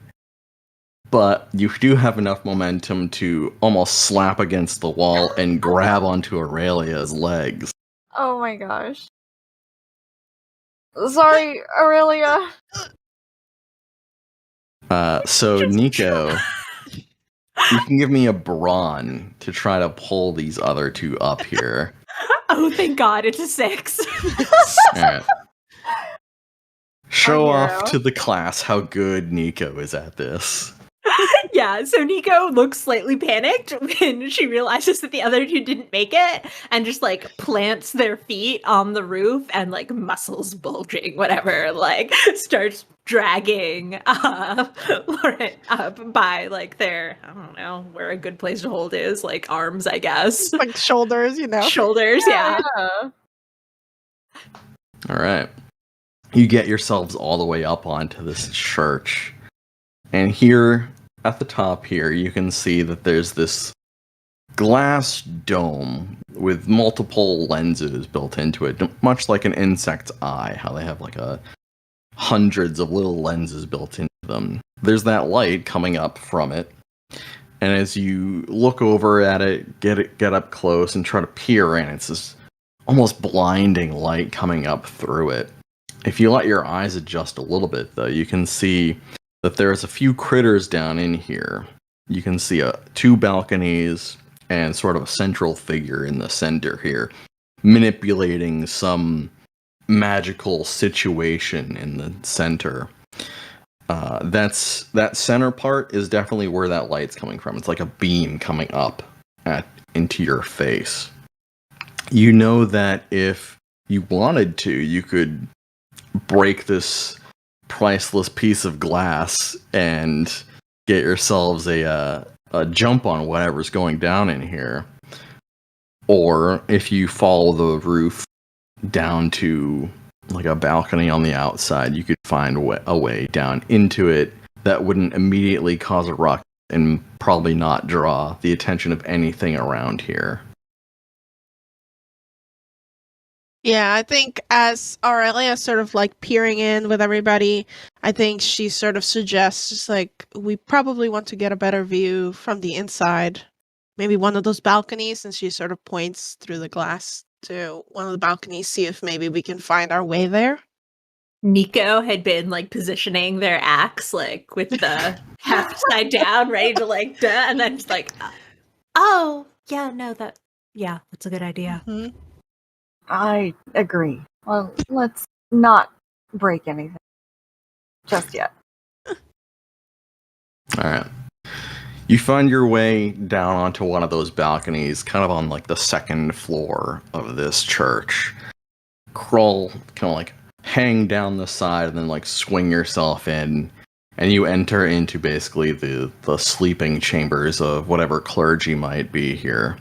but you do have enough momentum to almost slap against the wall and grab onto Aurelia's legs. Oh my gosh. Sorry, Aurelia. So Nico, you can give me a brawn to try to pull these other two up here. Oh, thank God, it's a 6. All right. Show off to the class how good Nico is at this. Yeah, so Nico looks slightly panicked when she realizes that the other two didn't make it, and just like plants their feet on the roof and like muscles bulging, whatever, like starts dragging Laurent up by like their, I don't know, where a good place to hold is, like arms, I guess. Like shoulders, you know. Shoulders, yeah. All right. You get yourselves all the way up onto this church. And here, at the top here, you can see that there's this glass dome with multiple lenses built into it, much like an insect's eye, how they have like hundreds of little lenses built into them. There's that light coming up from it. And as you look over at it, get up close and try to peer in, it's this almost blinding light coming up through it. If you let your eyes adjust a little bit, though, you can see that there's a few critters down in here. You can see 2 balconies and sort of a central figure in the center here, manipulating some magical situation in the center. That center part is definitely where that light's coming from. It's like a beam coming up into your face. You know that if you wanted to, you could break this priceless piece of glass and get yourselves a jump on whatever's going down in here. Or if you follow the roof down to like a balcony on the outside, you could find a way down into it that wouldn't immediately cause a ruckus and probably not draw the attention of anything around here. Yeah, I think as Aurelia sort of like peering in with everybody, I think she sort of suggests just like we probably want to get a better view from the inside. Maybe one of those balconies, and she sort of points through the glass to one of the balconies, see if maybe we can find our way there. Nico had been like positioning their axe like with the heft side down, ready to like duh, and then just like, oh yeah, no, that's a good idea. Mhm. I agree. Well, let's not break anything just yet. All right. You find your way down onto one of those balconies, kind of on like the second floor of this church. Crawl, kind of like hang down the side and then like swing yourself in, and you enter into basically the sleeping chambers of whatever clergy might be here.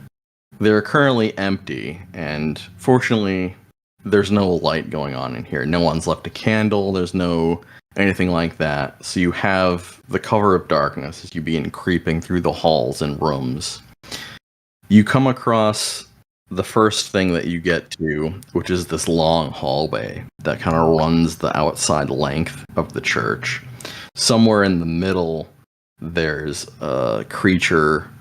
They're currently empty, and fortunately, there's no light going on in here. No one's left a candle, there's no anything like that. So you have the cover of darkness as you begin creeping through the halls and rooms. You come across the first thing that you get to, which is this long hallway that kind of runs the outside length of the church. Somewhere in the middle, there's a creature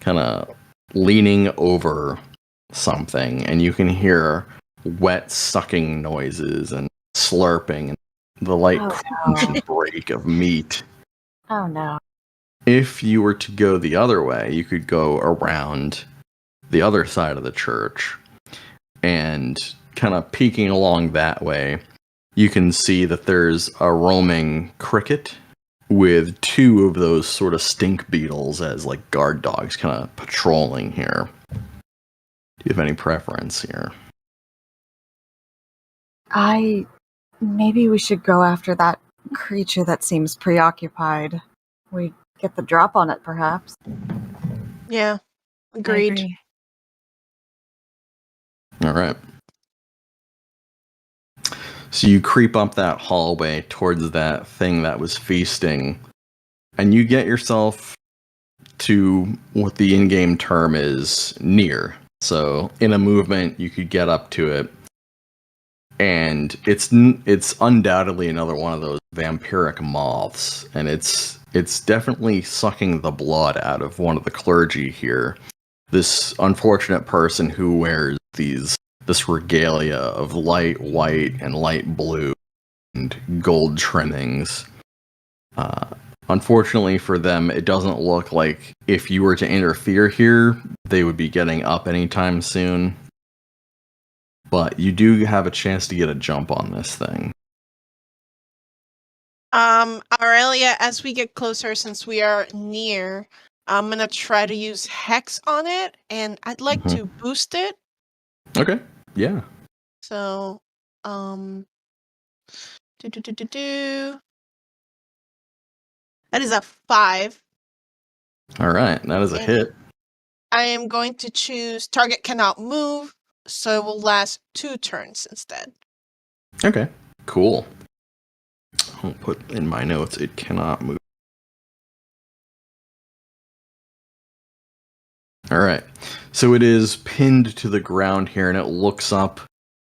kind of leaning over something, and you can hear wet sucking noises and slurping and the light crunch and break of meat. Oh no. If you were to go the other way, you could go around the other side of the church, and kind of peeking along that way, you can see that there's a roaming cricket with two of those sort of stink beetles as like guard dogs kind of patrolling here. Do you have any preference here? Maybe we should go after that creature that seems preoccupied. We get the drop on it, perhaps. Yeah, I agreed. agree. All right. So you creep up that hallway towards that thing that was feasting, and you get yourself to what the in-game term is near. So in a movement, you could get up to it, and it's undoubtedly another one of those vampiric moths, and it's definitely sucking the blood out of one of the clergy here. This unfortunate person who wears this regalia of light white and light blue and gold trimmings. Unfortunately for them, it doesn't look like if you were to interfere here, they would be getting up anytime soon. But you do have a chance to get a jump on this thing. Aurelia, as we get closer, since we are near, I'm gonna try to use Hex on it, and I'd like to boost it. Okay. Yeah. So, do. That is a 5. All right. That is a hit. I am going to choose target cannot move, so it will last 2 turns instead. Okay. Cool. I'll put in my notes, it cannot move. All right. So it is pinned to the ground here, and it looks up,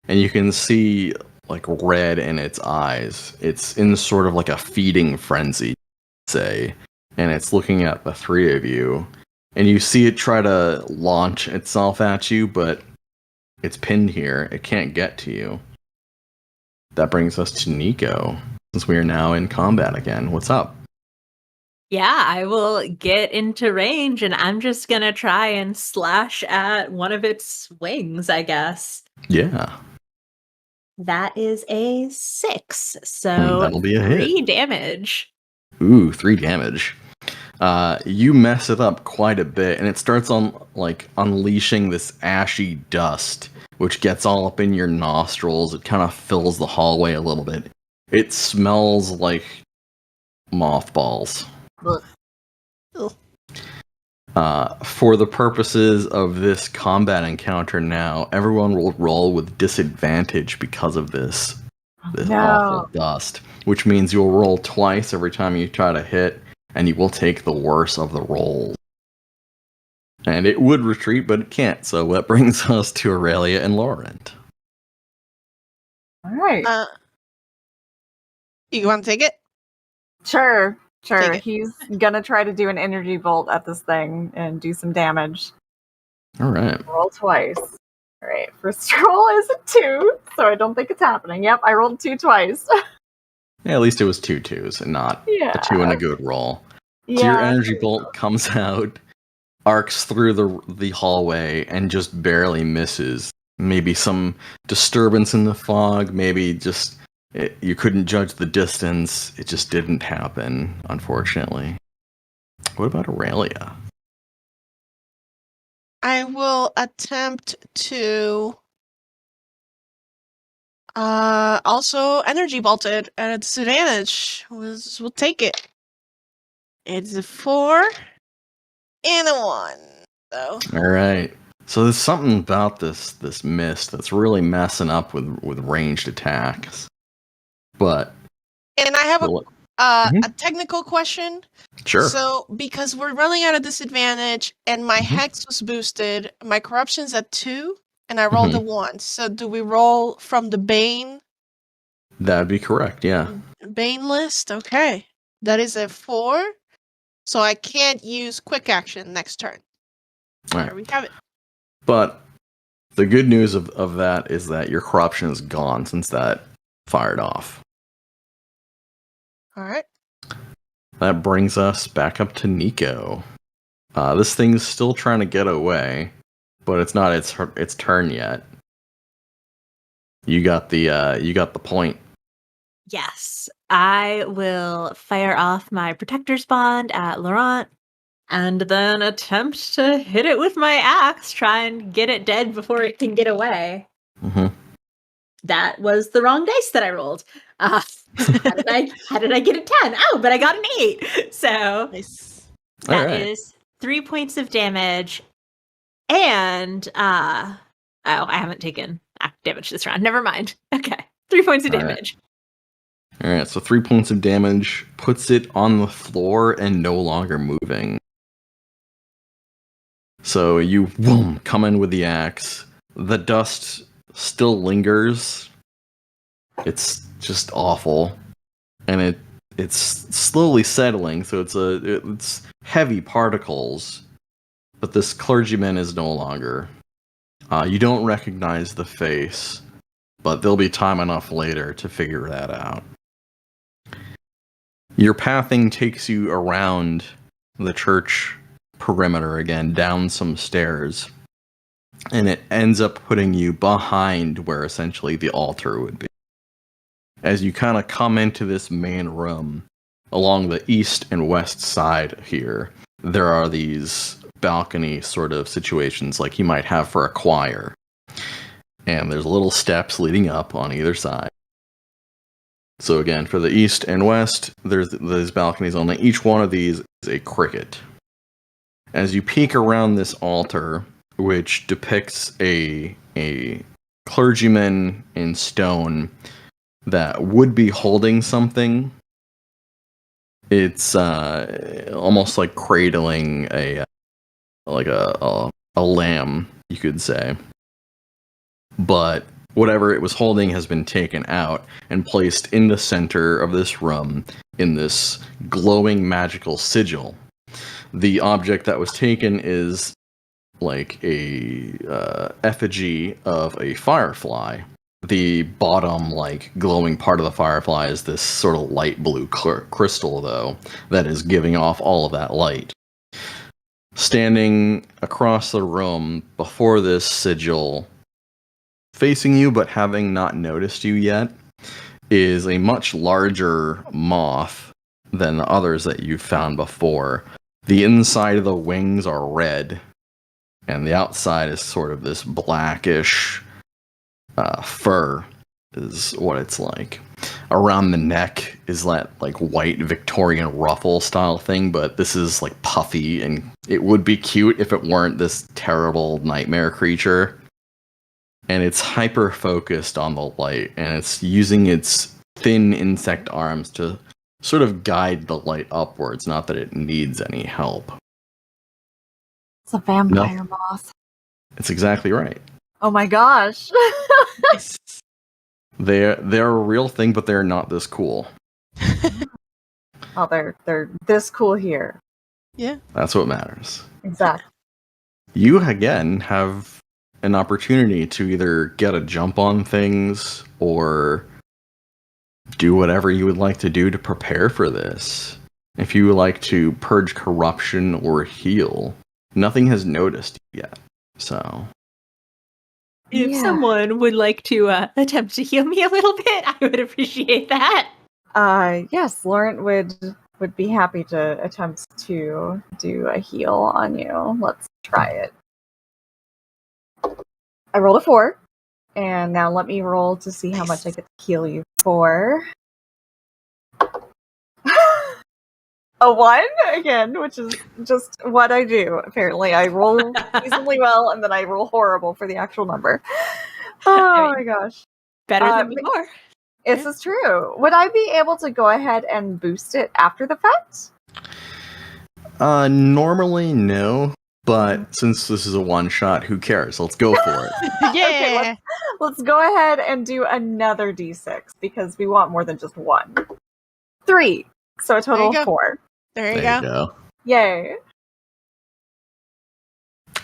and you can see like red in its eyes. It's in sort of like a feeding frenzy, say, and it's looking at the three of you, and you see it try to launch itself at you, but it's pinned here. It can't get to you. That brings us to Nico, since we are now in combat again. What's up? Yeah, I will get into range, and I'm just gonna try and slash at one of its wings, I guess. Yeah. That is a 6, so That'll be a hit. 3 damage. Ooh, 3 damage. You mess it up quite a bit, and it starts on unleashing this ashy dust, which gets all up in your nostrils. It kind of fills the hallway a little bit. It smells like mothballs. Ugh. For the purposes of this combat encounter now, everyone will roll with disadvantage because of this awful dust, which means you'll roll twice every time you try to hit, and you will take the worst of the rolls. And it would retreat, but it can't, so that brings us to Aurelia and Laurent. All right. You want to take it? Sure. Take it. He's gonna try to do an energy bolt at this thing and do some damage. All right. Roll twice. All right. First roll is a 2, so I don't think it's happening. Yep, I rolled 2 twice. Yeah, at least it was 2 2s and not a 2 and a good roll. So your energy bolt comes out, arcs through the hallway, and just barely misses. Maybe some disturbance in the fog, maybe just you couldn't judge the distance. It just didn't happen, unfortunately. What about Aurelia? I will attempt to also energy bolted at a disadvantage. We'll take it. It's a 4 and a 1. So. All right. So there's something about this mist that's really messing up with ranged attacks. But and I have a technical question. Sure. So because we're running at a disadvantage and my hex was boosted, my corruption's at 2 and I rolled a 1. So do we roll from the Bane? That'd be correct, yeah. Bane list? Okay. That is a 4. So I can't use quick action next turn. All right. There we have it. But the good news of that is that your corruption is gone since that fired off. All right. That brings us back up to Nico. This thing's still trying to get away, but it's not its turn yet. You got the point. Yes, I will fire off my Protector's Bond at Laurent, and then attempt to hit it with my axe, try and get it dead before it can get away. Mm-hmm. That was the wrong dice that I rolled. How did I get a 10? Oh, but I got an 8. So Nice. that is 3 points of damage. And I haven't taken active damage this round. Never mind. Okay. 3 points of damage. All right, so 3 points of damage puts it on the floor and no longer moving. So you come in with the axe. The dust still lingers. It's just awful, and it's slowly settling. So it's heavy particles, but this clergyman is no longer. You don't recognize the face, but there'll be time enough later to figure that out. Your pathing takes you around the church perimeter again, down some stairs, and it ends up putting you behind where essentially the altar would be. As you kind of come into this main room, along the east and west side here, there are these balcony sort of situations like you might have for a choir. And there's little steps leading up on either side. So again, for the east and west, there's these balconies. On each one of these is a cricket. As you peek around this altar, which depicts a clergyman in stone that would be holding something, it's almost like cradling a lamb, you could say. But whatever it was holding has been taken out and placed in the center of this room in this glowing magical sigil. The object that was taken is like a effigy of a firefly. The bottom, like, glowing part of the firefly is this sort of light blue crystal, though, that is giving off all of that light. Standing across the room before this sigil, facing you but having not noticed you yet, is a much larger moth than the others that you've found before. The inside of the wings are red, and the outside is sort of this blackish fur is what it's like. Around the neck is that like white Victorian ruffle style thing, but this is like puffy, and it would be cute if it weren't this terrible nightmare creature. And it's hyper focused on the light, and it's using its thin insect arms to sort of guide the light upwards, not that it needs any help. It's a vampire moth. It's exactly right. Oh my gosh. They're a real thing, but they're not this cool. Oh, they're this cool here. Yeah. That's what matters. Exactly. You again have an opportunity to either get a jump on things or do whatever you would like to do to prepare for this. If you would like to purge corruption or heal, nothing has noticed yet. So If someone would like to attempt to heal me a little bit, I would appreciate that. Yes, Laurent would be happy to attempt to do a heal on you. Let's try it. I rolled a 4, and now let me roll to see how much I get to heal you for. A 1 again, which is just what I do. Apparently, I roll reasonably well, and then I roll horrible for the actual number. Oh my gosh, Better than before. This is true. Would I be able to go ahead and boost it after the fact? normally no, but since this is a one shot, who cares? Let's go for it. Yeah. Okay, let's go ahead and do another d6 because we want more than just 1. 3, so a total of 4. There There you go. Yay!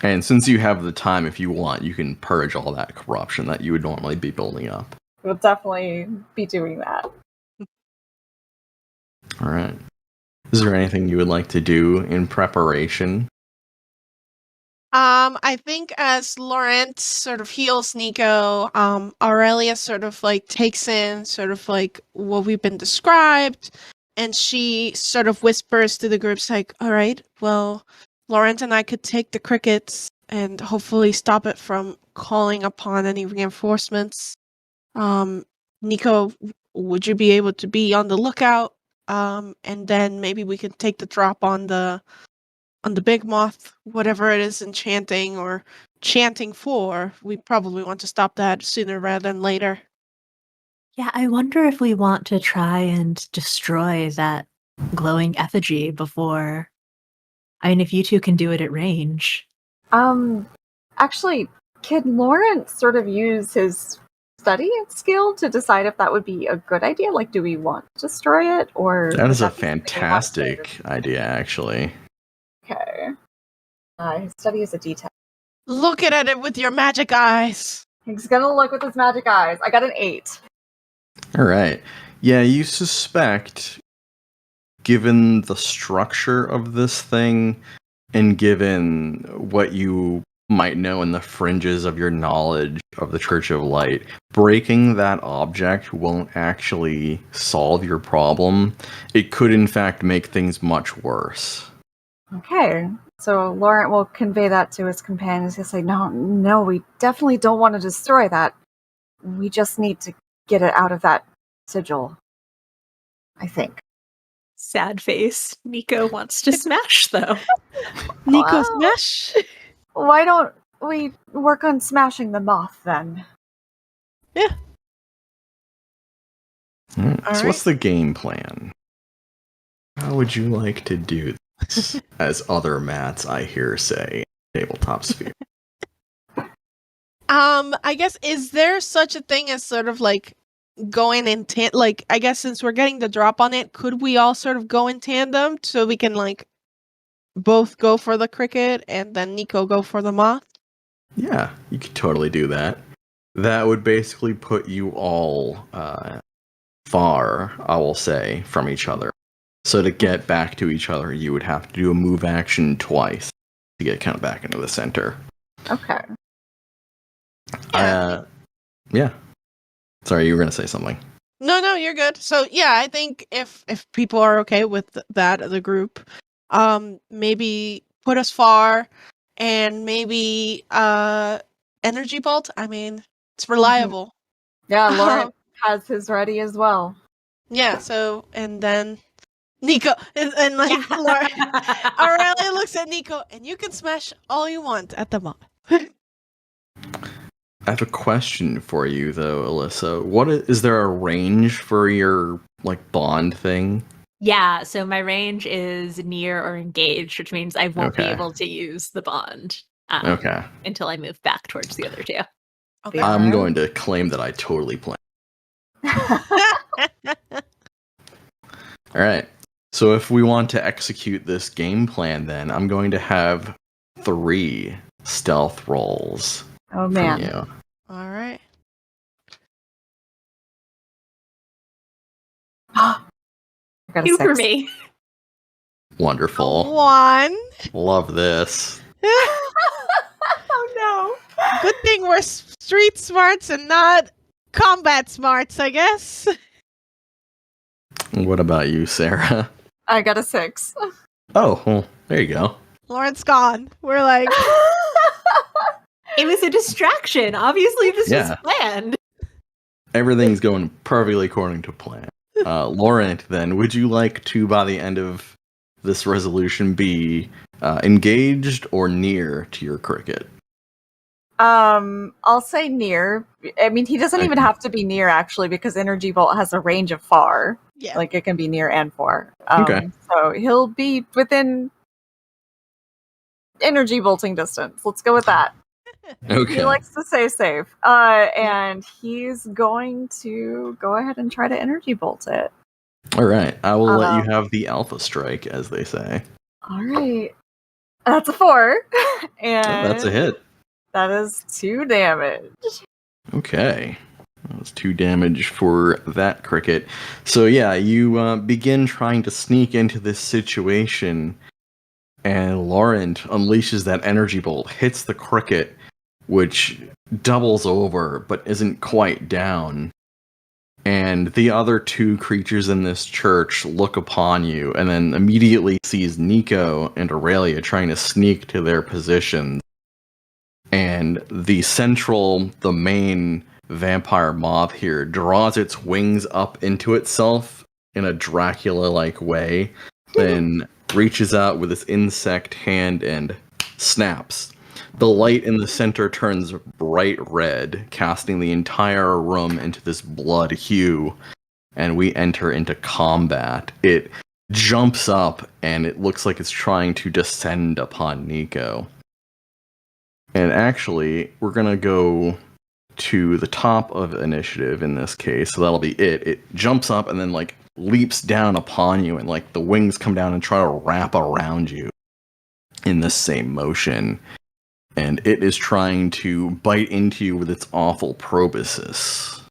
And since you have the time, if you want, you can purge all that corruption that you would normally be building up. We'll definitely be doing that. All right. Is there anything you would like to do in preparation? I think as Laurent sort of heals Nico, Aurelia sort of like takes in sort of like what we've been described, and she sort of whispers to the groups like, all right, well, Laurent and I could take the crickets and hopefully stop it from calling upon any reinforcements. Nico, would you be able to be on the lookout? And then maybe we could take the drop on the big moth, whatever it is enchanting or chanting for. We probably want to stop that sooner rather than later. Yeah, I wonder if we want to try and destroy that glowing effigy before. I mean, if you two can do it at range. Actually, can Laurent sort of use his study skill to decide if that would be a good idea? Like, do we want to destroy it, or That is a would be something we want to do? fantastic idea, actually. Okay. His study is a detail. Looking at it with your magic eyes. He's gonna look with his magic eyes. I got an 8. All right. Yeah, you suspect, given the structure of this thing, and given what you might know in the fringes of your knowledge of the Church of Light, breaking that object won't actually solve your problem. It could, in fact, make things much worse. Okay. So Laurent will convey that to his companions. He'll say, no, we definitely don't want to destroy that. We just need to get it out of that sigil, I think. Sad face. Nico wants to smash, though. Nico Wow. smash. Why don't we work on smashing the moth then? Yeah. All So what's right. the game plan? How would you like to do this? As other mats, I hear say, tabletop sphere. I guess, is there such a thing as sort of like going in like, I guess since we're getting the drop on it, could we all sort of go in tandem so we can like both go for the cricket and then Nico go for the moth? Yeah, you could totally do that. That would basically put you all far, I will say, from each other. So to get back to each other, you would have to do a move action twice to get kind of back into the center. Okay. Yeah. Sorry, you were going to say something. No, you're good. So yeah, I think if people are okay with that as a group, maybe put us far, and maybe energy bolt. I mean, it's reliable. Yeah, Lauren has his ready as well. Yeah. So and then Nico and like Laura, Aurelia looks at Nico, and you can smash all you want at the moment. I have a question for you, though, Alyssa. What is there a range for your like bond thing? Yeah, so my range is near or engaged, which means I won't be Okay. able to use the bond Okay. until I move back towards the other two. Okay. I'm going to claim that I totally plan. All right. So if we want to execute this game plan, then I'm going to have 3 stealth rolls. Oh from man. you. All right. I got a 2 for 6. me. Wonderful. 1. Love this. Oh Good thing we're street smarts and not combat smarts, I guess. What about you, Sarah? no. I got a 6. Oh, well, there you go. Lauren's gone. We're like, It was a distraction. Obviously, this Yeah. was planned. Everything's going perfectly according to plan. Laurent, then, would you like to, by the end of this resolution, be engaged or near to your cricket? I'll say near. I mean, he doesn't even have to be near actually, because Energy Bolt has a range of far. yeah. Like it can be near and far. Okay. So he'll be within energy bolting distance. Let's go with that. Okay. He likes to stay safe. And he's going to go ahead and try to energy bolt it. All right. I will let you have the alpha strike, as they say. All right. That's a 4. And That's a hit. that is 2 damage. Okay. That was 2 damage for that cricket. So yeah, you begin trying to sneak into this situation, and Laurent unleashes that energy bolt, hits the cricket, which doubles over but isn't quite down. And the other 2 creatures in this church look upon you, and then immediately sees Nico and Aurelia trying to sneak to their positions. And the main vampire moth here draws its wings up into itself in a Dracula-like way, then reaches out with its insect hand and snaps. The light in the center turns bright red, casting the entire room into this blood hue, and we enter into combat. It jumps up, and it looks like it's trying to descend upon Nico. And actually, we're going to go to the top of initiative in this case, so that'll be it. It jumps up and then, like, leaps down upon you, and, like, the wings come down and try to wrap around you in the same motion. And it is trying to bite into you with its awful proboscis.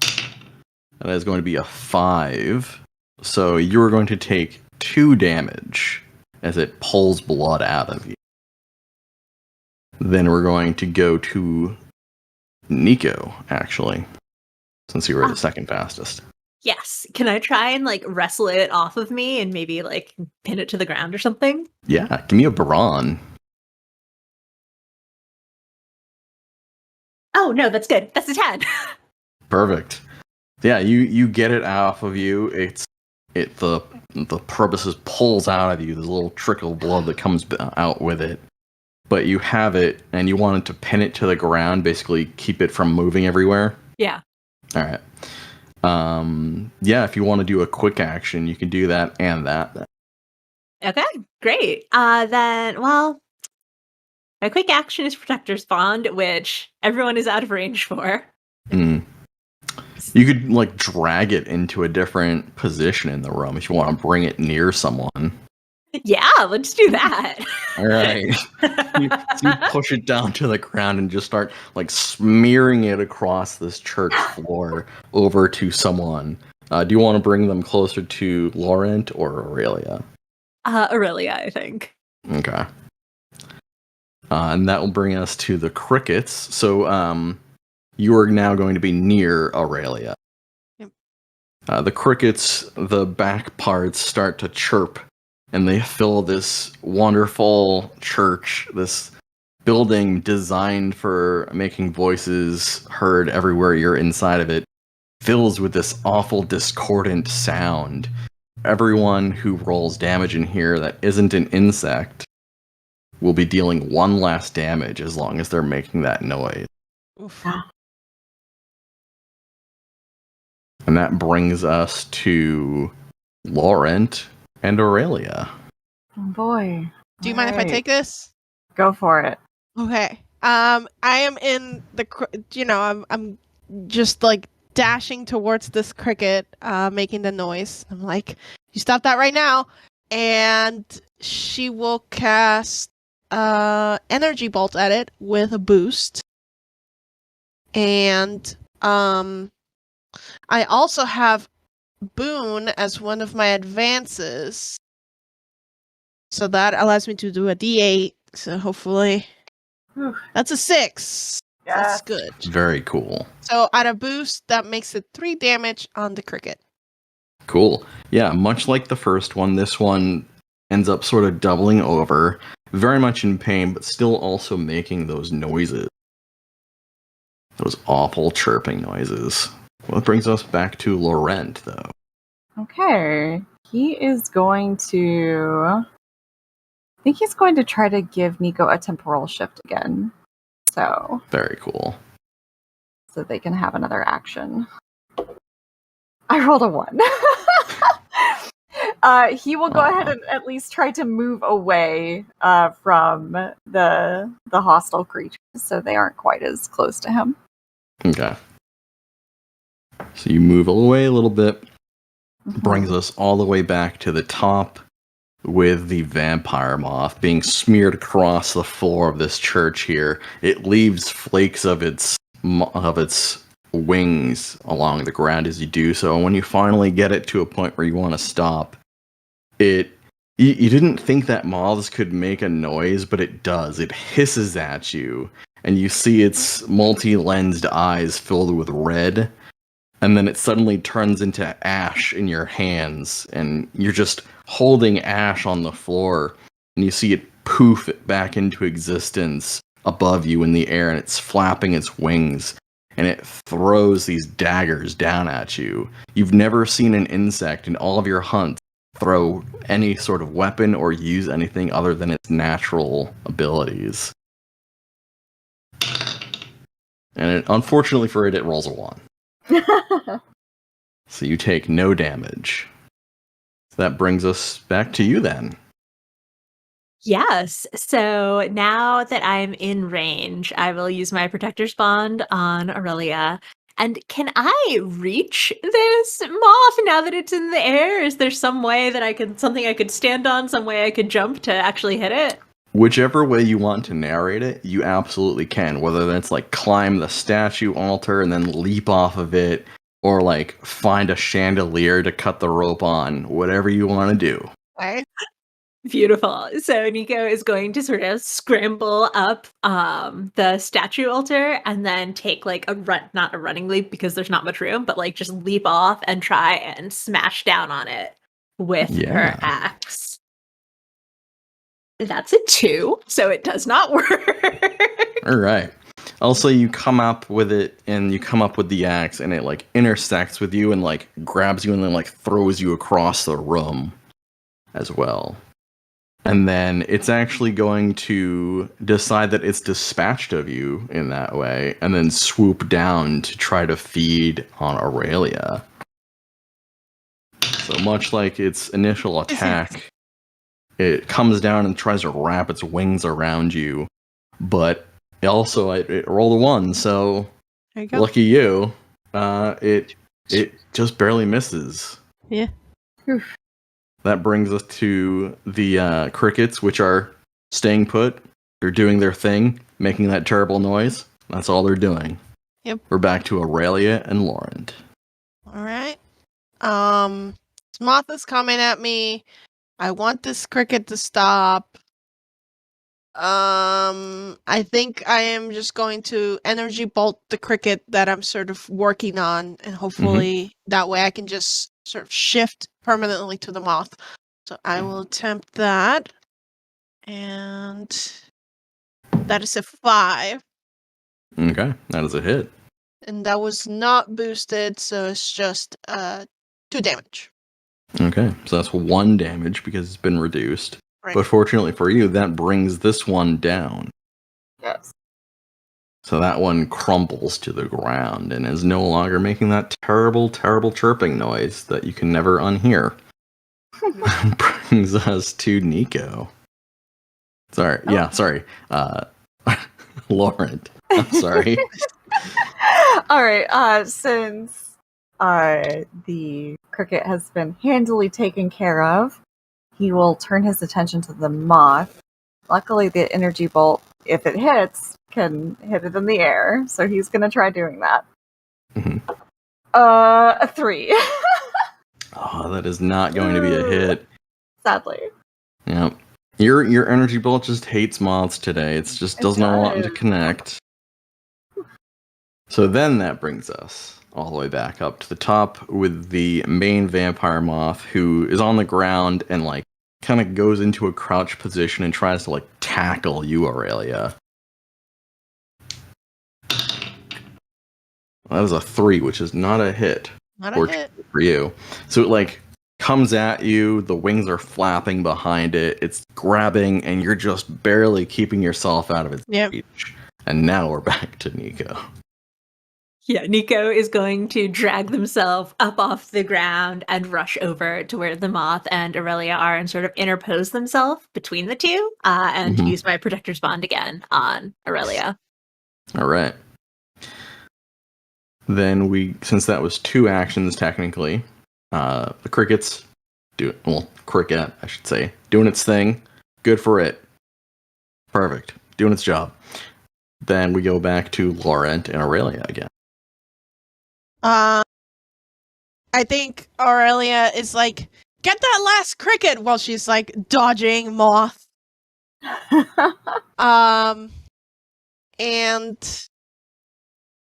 And that is going to be a 5. So you're going to take 2 damage as it pulls blood out of you. Then we're going to go to Nico, actually, since you were the second fastest. Yes. Can I try and like wrestle it off of me and maybe like pin it to the ground or something? Yeah, give me a Baron. Oh no, that's good. That's a 10. Perfect. Yeah, you get it off of you. The proboscis pulls out of you. There's a little trickle of blood that comes out with it. But you have it, and you wanted to pin it to the ground, basically keep it from moving everywhere. Yeah. All right. Yeah, if you want to do a quick action, you can do that and that. Okay, great. Then, well, my quick action is Protector's Bond, which everyone is out of range for. Mm. You could, like, drag it into a different position in the room if you want to bring it near someone. Yeah, let's do that. All right. you push it down to the ground and just start, like, smearing it across this church floor over to someone. Do you want to bring them closer to Laurent or Aurelia? Aurelia, I think. Okay. And that will bring us to the crickets. So, you are now going to be near Aurelia. Yep. The crickets, the back parts start to chirp and they fill this wonderful church, this building designed for making voices heard everywhere you're inside of it, fills with this awful discordant sound. Everyone who rolls damage in here that isn't an insect will be dealing one last damage as long as they're making that noise. Oof. And that brings us to Laurent and Aurelia. Oh boy. Do you mind if I take this? Go for it. Okay. I am in the, I'm just like dashing towards this cricket, making the noise. I'm like, you stop that right now. And she will cast energy bolt at it with a boost. And I also have Boon as one of my advances. So that allows me to do a D8. So hopefully that's a 6. Yeah. That's good. Very cool. So at a boost, that makes it 3 damage on the cricket. Cool. Yeah, much like the first one, this one ends up sort of doubling over, very much in pain, but still also making those noises. Those awful chirping noises. Well, it brings us back to Laurent, though. Okay. He is going to... I think he's going to try to give Nico a temporal shift again. So Very cool. they can have another action. I rolled a 1. He will go ahead and at least try to move away from the hostile creatures so they aren't quite as close to him. Okay. So you move away a little bit. Brings us all the way back to the top with the vampire moth being smeared across the floor of this church here. It leaves flakes of its wings along the ground as you do so. And when you finally get it to a point where you want to stop, you didn't think that moths could make a noise, but it does. It hisses at you, and you see its multi-lensed eyes filled with red. And then it suddenly turns into ash in your hands, and you're just holding ash on the floor, and you see it poof it back into existence above you in the air, and it's flapping its wings, and it throws these daggers down at you. You've never seen an insect in all of your hunts throw any sort of weapon or use anything other than its natural abilities. And unfortunately for it, it rolls a 1. So you take no damage. So that brings us back to you then. Yes. So now that I'm in range, I will use my Protector's Bond on Aurelia. And can I reach this moth now that it's in the air? Is there some way that something I could stand on, some way I could jump to actually hit it? Whichever way you want to narrate it, you absolutely can. Whether that's like climb the statue altar and then leap off of it, or like find a chandelier to cut the rope on, whatever you want to do. Right? Beautiful. So Nico is going to sort of scramble up the statue altar and then take like not a running leap because there's not much room, but like just leap off and try and smash down on it with her axe. That's a 2, so it does not work. All right. Also, you come up with it, and you come up with the axe, and it like intersects with you and like grabs you and then like throws you across the room as well. And then it's actually going to decide that it's dispatched of you in that way, and then swoop down to try to feed on Aurelia. So much like its initial attack, it comes down and tries to wrap its wings around you, but also it rolled a 1, so There you go. lucky you. It just barely misses. Yeah. That brings us to the crickets, which are staying put. They're doing their thing, making that terrible noise. That's all they're doing. Yep. We're back to Aurelia and Laurent. All right. Moth is coming at me. I want this cricket to stop. I think I am just going to energy bolt the cricket that I'm sort of working on, and hopefully that way I can just sort of shift permanently to the moth. So I will attempt that. And that is a 5. Okay, that is a hit. And that was not boosted, so it's just 2 damage. Okay, so that's 1 damage because it's been reduced. Right. But fortunately for you, that brings this one down. Yes. So that one crumbles to the ground and is no longer making that terrible, terrible chirping noise that you can never unhear. Brings us to Nico. Sorry, yeah, sorry. Lauren. I'm sorry. All right. Since the cricket has been handily taken care of, he will turn his attention to the moth. Luckily, the energy bolt, if it hits, can hit it in the air. So he's going to try doing that. Mhm. A 3. Oh, that is not going to be a hit. Sadly. Yep. Your energy bolt just hates moths today. It just does not want them to does. connect. So then that brings us all the way back up to the top with the main vampire moth who is on the ground and like kind of goes into a crouch position and tries to like tackle you, Aurelia. That is a 3, which is not a hit. Not a hit. For you. So it like comes at you, the wings are flapping behind it, it's grabbing, and you're just barely keeping yourself out of its reach. And now we're back to Nico. Yeah, Nico is going to drag themselves up off the ground and rush over to where the moth and Aurelia are and sort of interpose themselves between the two and use my Protector's Bond again on Aurelia. All right. Then since that was 2 actions technically, the crickets cricket, I should say, doing its thing. Good for it. Perfect. Doing its job. Then we go back to Laurent and Aurelia again. I think Aurelia is like, get that last cricket while she's like dodging moth. And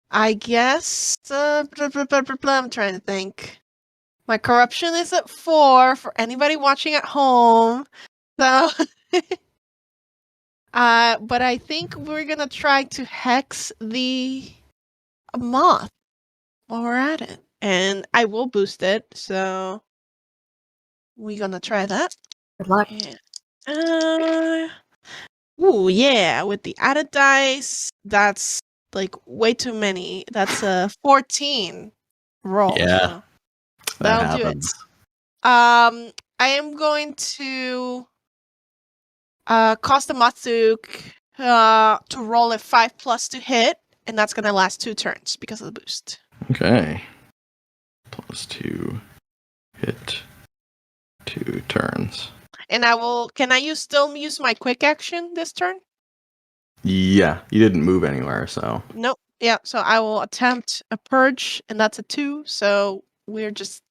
I guess I'm trying to think. My corruption is at 4 for anybody watching at home. So but I think we're gonna try to hex the moth while we're at it. And I will boost it, so we're gonna try that. Good luck. Ooh, yeah, with the added dice, that's like way too many. That's a 14 roll. Yeah, so that'll do it. I am going to cause the moth to roll a 5+ to hit, and that's gonna last 2 turns because of the boost. Okay. +2 hit 2 turns. And can I still use my quick action this turn? Yeah, you didn't move anywhere, so. Nope. Yeah, so I will attempt a purge, and that's a 2, so we're just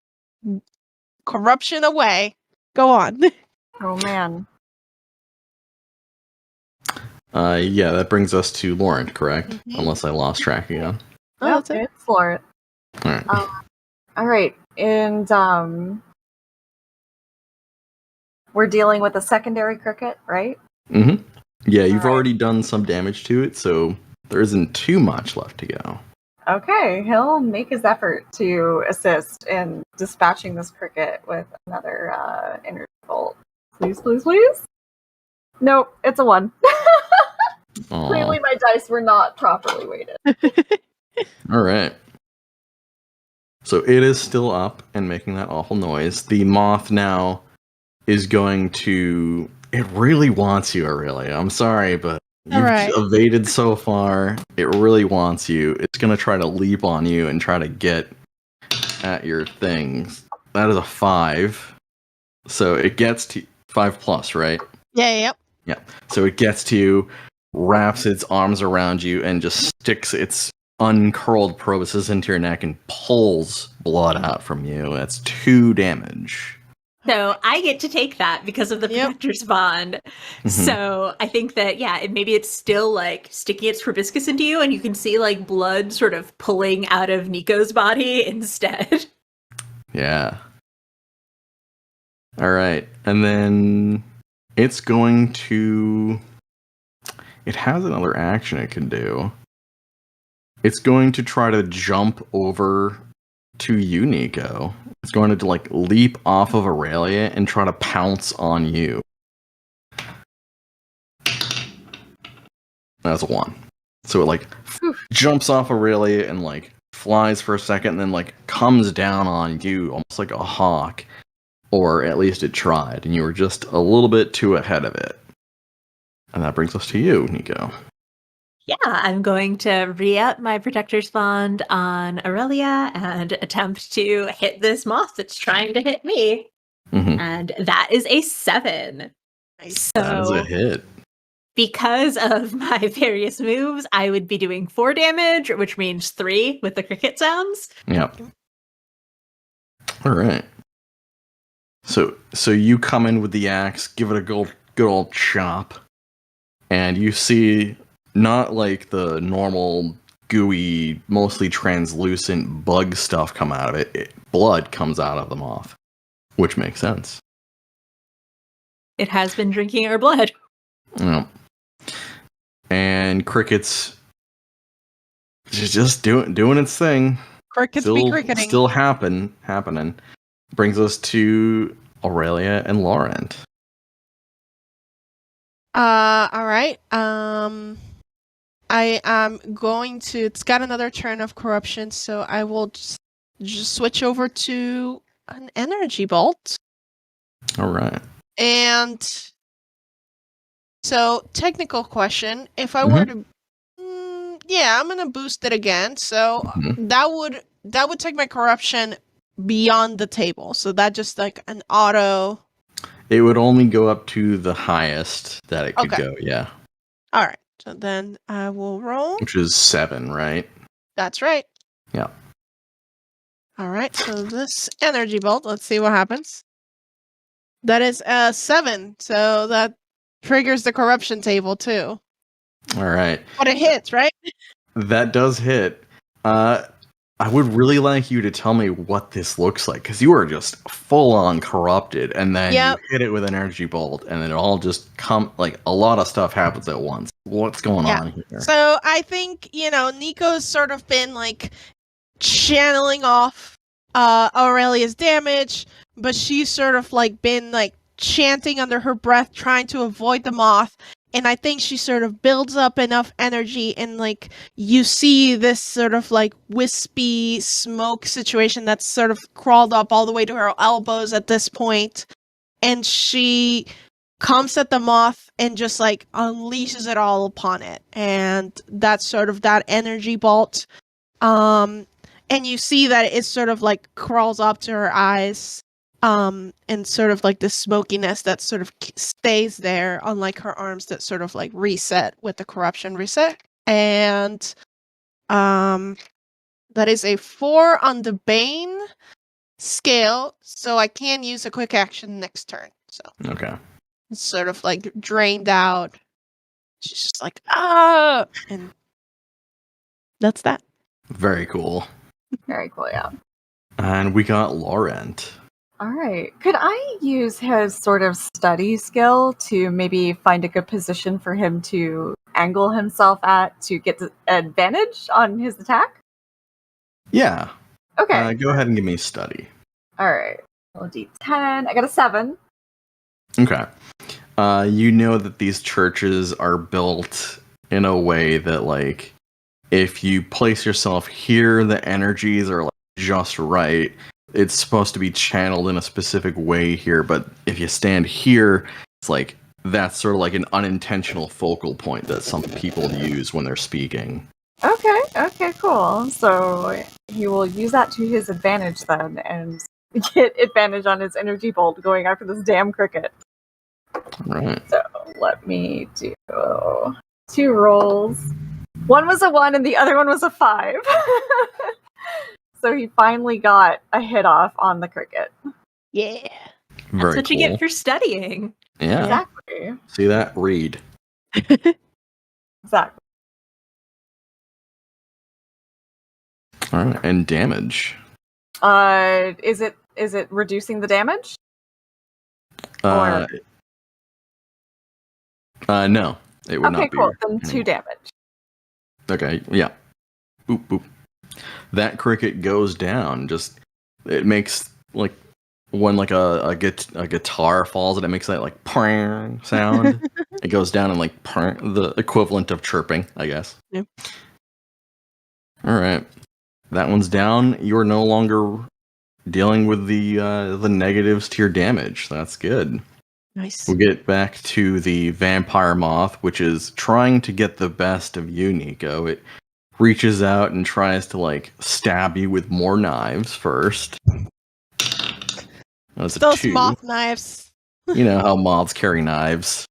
corruption away. Go on. Oh, man. Yeah, that brings us to Laurent, correct? Mhm. Unless I lost track again. Oh, that's it. Okay, explore it. All right. All right, and we're dealing with a secondary cricket, right? Mm-hmm. Yeah, you've Alright. already done some damage to it, so there isn't too much left to go. Okay, he'll make his effort to assist in dispatching this cricket with another energy bolt. Please, please, please. Nope, it's a 1. Aw. Clearly, my dice were not properly weighted. All right. So it is still up and making that awful noise. The moth now is going to... It really wants you, Aurelia. I'm sorry, but you've evaded so far. It really wants you. It's going to try to leap on you and try to get at your things. That is a 5. So it gets to 5+, right? Yeah. Yeah. So it gets to you, wraps its arms around you, and just sticks its uncurled proboscis into your neck and pulls blood out from you. That's 2 damage. So I get to take that because of the Protector's Bond. Mhm. So I think that, maybe it's still like sticking its proboscis into you and you can see like blood sort of pulling out of Nico's body instead. Yeah. All right. And then it's going to... It has another action it can do. It's going to try to jump over to you, Nico. It's going to like leap off of Aurelia and try to pounce on you. That's a 1. So it like jumps off Aurelia and like flies for a second and then like comes down on you almost like a hawk. Or at least it tried, and you were just a little bit too ahead of it. And that brings us to you, Nico. Yeah, I'm going to re-up my Protector's Bond on Aurelia and attempt to hit this moth that's trying to hit me. Mm-hmm. And that is a 7. Nice. That is a So, hit. because of my various moves, I would be doing 4 damage, which means 3 with the cricket sounds. Yep. All right. So you come in with the axe, give it a good old chop, and you see not like the normal gooey, mostly translucent bug stuff come out of it. Blood comes out of the moth, which makes sense. It has been drinking our blood. Yeah. And crickets just doing its thing. Crickets be cricketing. Still happening. Brings us to Aurelia and Laurent. All right. I am going to. It's got another turn of corruption, so I will just switch over to an energy bolt. All right. And so, technical question: if I were to, yeah, I'm gonna boost it again. So that would take my corruption beyond the table. So that just like an auto. It would only go up to the highest that it could go. Yeah. All right. So then I will roll. Which is 7, right? That's right. Yeah. All right. So this energy bolt. Let's see what happens. That is a 7. So that triggers the corruption table too. All right. But it hits, right? That does hit. I would really like you to tell me what this looks like, because you are just full on corrupted, and then you hit it with an energy bolt, and it all just like a lot of stuff happens at once. What's going on here? So I think, Nico's sort of been like channeling off Aurelia's damage, but she's sort of like been like chanting under her breath, trying to avoid the moth. And I think she sort of builds up enough energy, and like you see this sort of like wispy smoke situation that's sort of crawled up all the way to her elbows at this point. And she comes at the moth and just like unleashes it all upon it. And that's sort of that energy bolt. And you see that it sort of like crawls up to her eyes. And sort of like the smokiness that sort of stays there, unlike her arms that sort of like reset with the corruption reset. And that is a 4 on the Bane scale, so I can use a quick action next turn. So okay, it's sort of like drained out. She's just like and that's that. Very cool. Very cool, yeah. And we got Laurent. All right. Could I use his sort of study skill to maybe find a good position for him to angle himself at to get the advantage on his attack? Yeah. Okay. Go ahead and give me a study. All right. Roll a d10. I got a 7. Okay. You know that these churches are built in a way that, like, if you place yourself here, the energies are like just right. It's supposed to be channeled in a specific way here, but if you stand here, it's like that's sort of like an unintentional focal point that some people use when they're speaking. Okay, cool. So he will use that to his advantage then and get advantage on his energy bolt going after this damn cricket. Right. So let me do 2 rolls. One was a 1 and the other one was a 5. So he finally got a hit off on the cricket. Yeah. That's what you get for studying. Yeah. Exactly. See that? Read. Exactly. All right. And damage. Is it reducing the damage? No, it would Okay, not be. cool. Then 2 damage. Okay, yeah. Boop boop. That cricket goes down. Just it makes like when like a guitar falls and it makes that like prang sound. It goes down and like prang, the equivalent of chirping, I guess. Yep. All right, that one's down. You're no longer dealing with the negatives to your damage. That's good. Nice. We'll get back to the vampire moth, which is trying to get the best of you, Nico. It reaches out and tries to like stab you with more knives first. That's a Those 2. moth knives. You know how moths carry knives.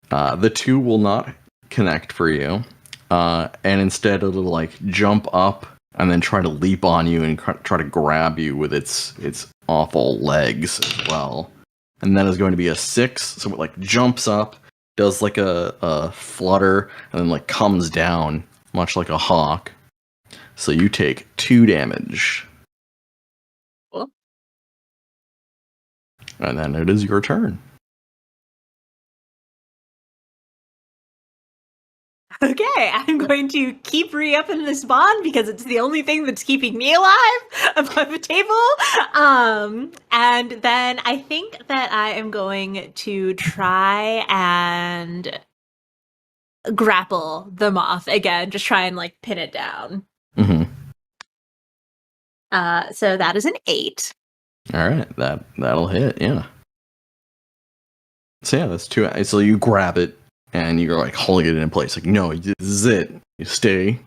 The 2 will not connect for you, and instead it'll like jump up and then try to leap on you and try to grab you with its awful legs as well. And that is going to be a 6, so it like jumps up, does like a flutter, and then like comes down, much like a hawk. So you take 2 damage. Cool. And then it is your turn. Okay, I'm going to keep re-upping this bond because it's the only thing that's keeping me alive above the table. And then I think that I am going to try and grapple the moth again, just try and like pin it down. Mm-hmm. So that is an 8. All right, that'll hit. Yeah. So yeah, that's 2. So you grab it and you're like holding it in place. Like, no, this is it. You stay.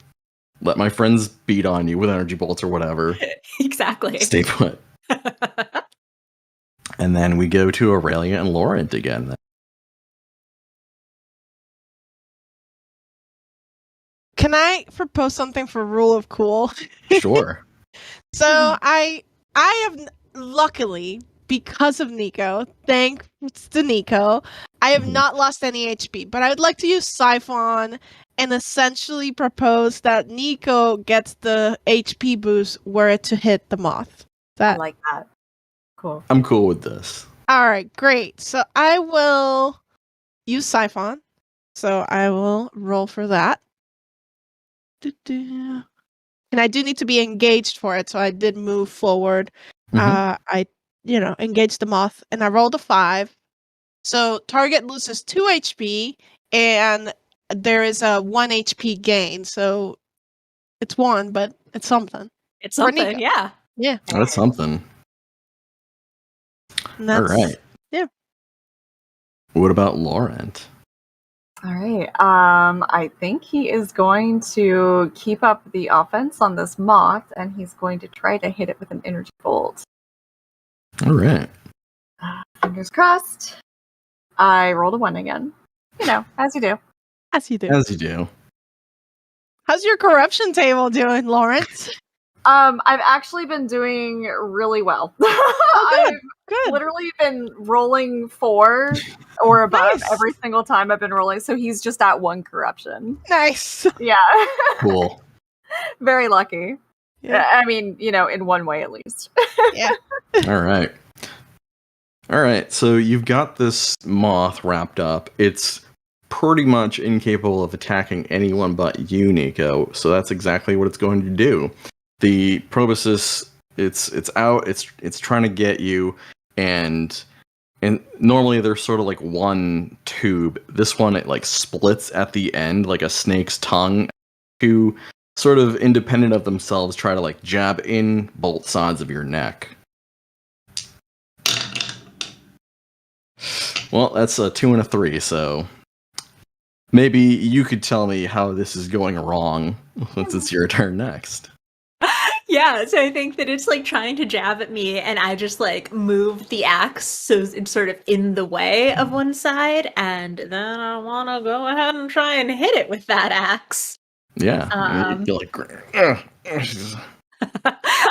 Let my friends beat on you with energy bolts or whatever. Exactly. Stay put. And then we go to Aurelia and Laurent again. Can I propose something for rule of cool? Sure. So I have luckily, because of Nico, thanks to Nico, I have not lost any HP. But I would like to use Siphon and essentially propose that Nico gets the HP boost were it to hit the moth. I like that. Cool. I'm cool with this. All right, great. So I will use Siphon. So I will roll for that. And I do need to be engaged for it, so I did move forward. Mhm. I engaged the moth, and I rolled a 5. So target loses 2 HP, and there is a 1 HP gain. So it's 1, but it's something. It's For something, Nico. yeah. Yeah. That's something. And All that's, right. Yeah. What about Laurent? All right. I think he is going to keep up the offense on this moth, and he's going to try to hit it with an energy bolt. All right. Fingers crossed. I rolled a 1 again. You know, as you do. As you do. As you do. How's your corruption table doing, Lawrence? I've actually been doing really well. Oh, good. I've Good. literally been rolling 4 or above Nice. every single time I've been rolling, so he's just at 1 corruption. Nice. Yeah. Cool. Very lucky. Yeah. I mean, in one way at least. Yeah. All right. All right. So you've got this moth wrapped up. It's pretty much incapable of attacking anyone but you, Nico. So that's exactly what it's going to do. The proboscis, it's out. It's trying to get you, and normally there's sort of like one tube. This one, it like splits at the end like a snake's tongue. Two sort of independent of themselves try to like jab in both sides of your neck. Well, that's a 2 and a 3, so maybe you could tell me how this is going wrong since it's your turn next. Yeah, so I think that it's like trying to jab at me, and I just like move the axe so it's sort of in the way of one side, and then I want to go ahead and try and hit it with that axe. Yeah, you're like,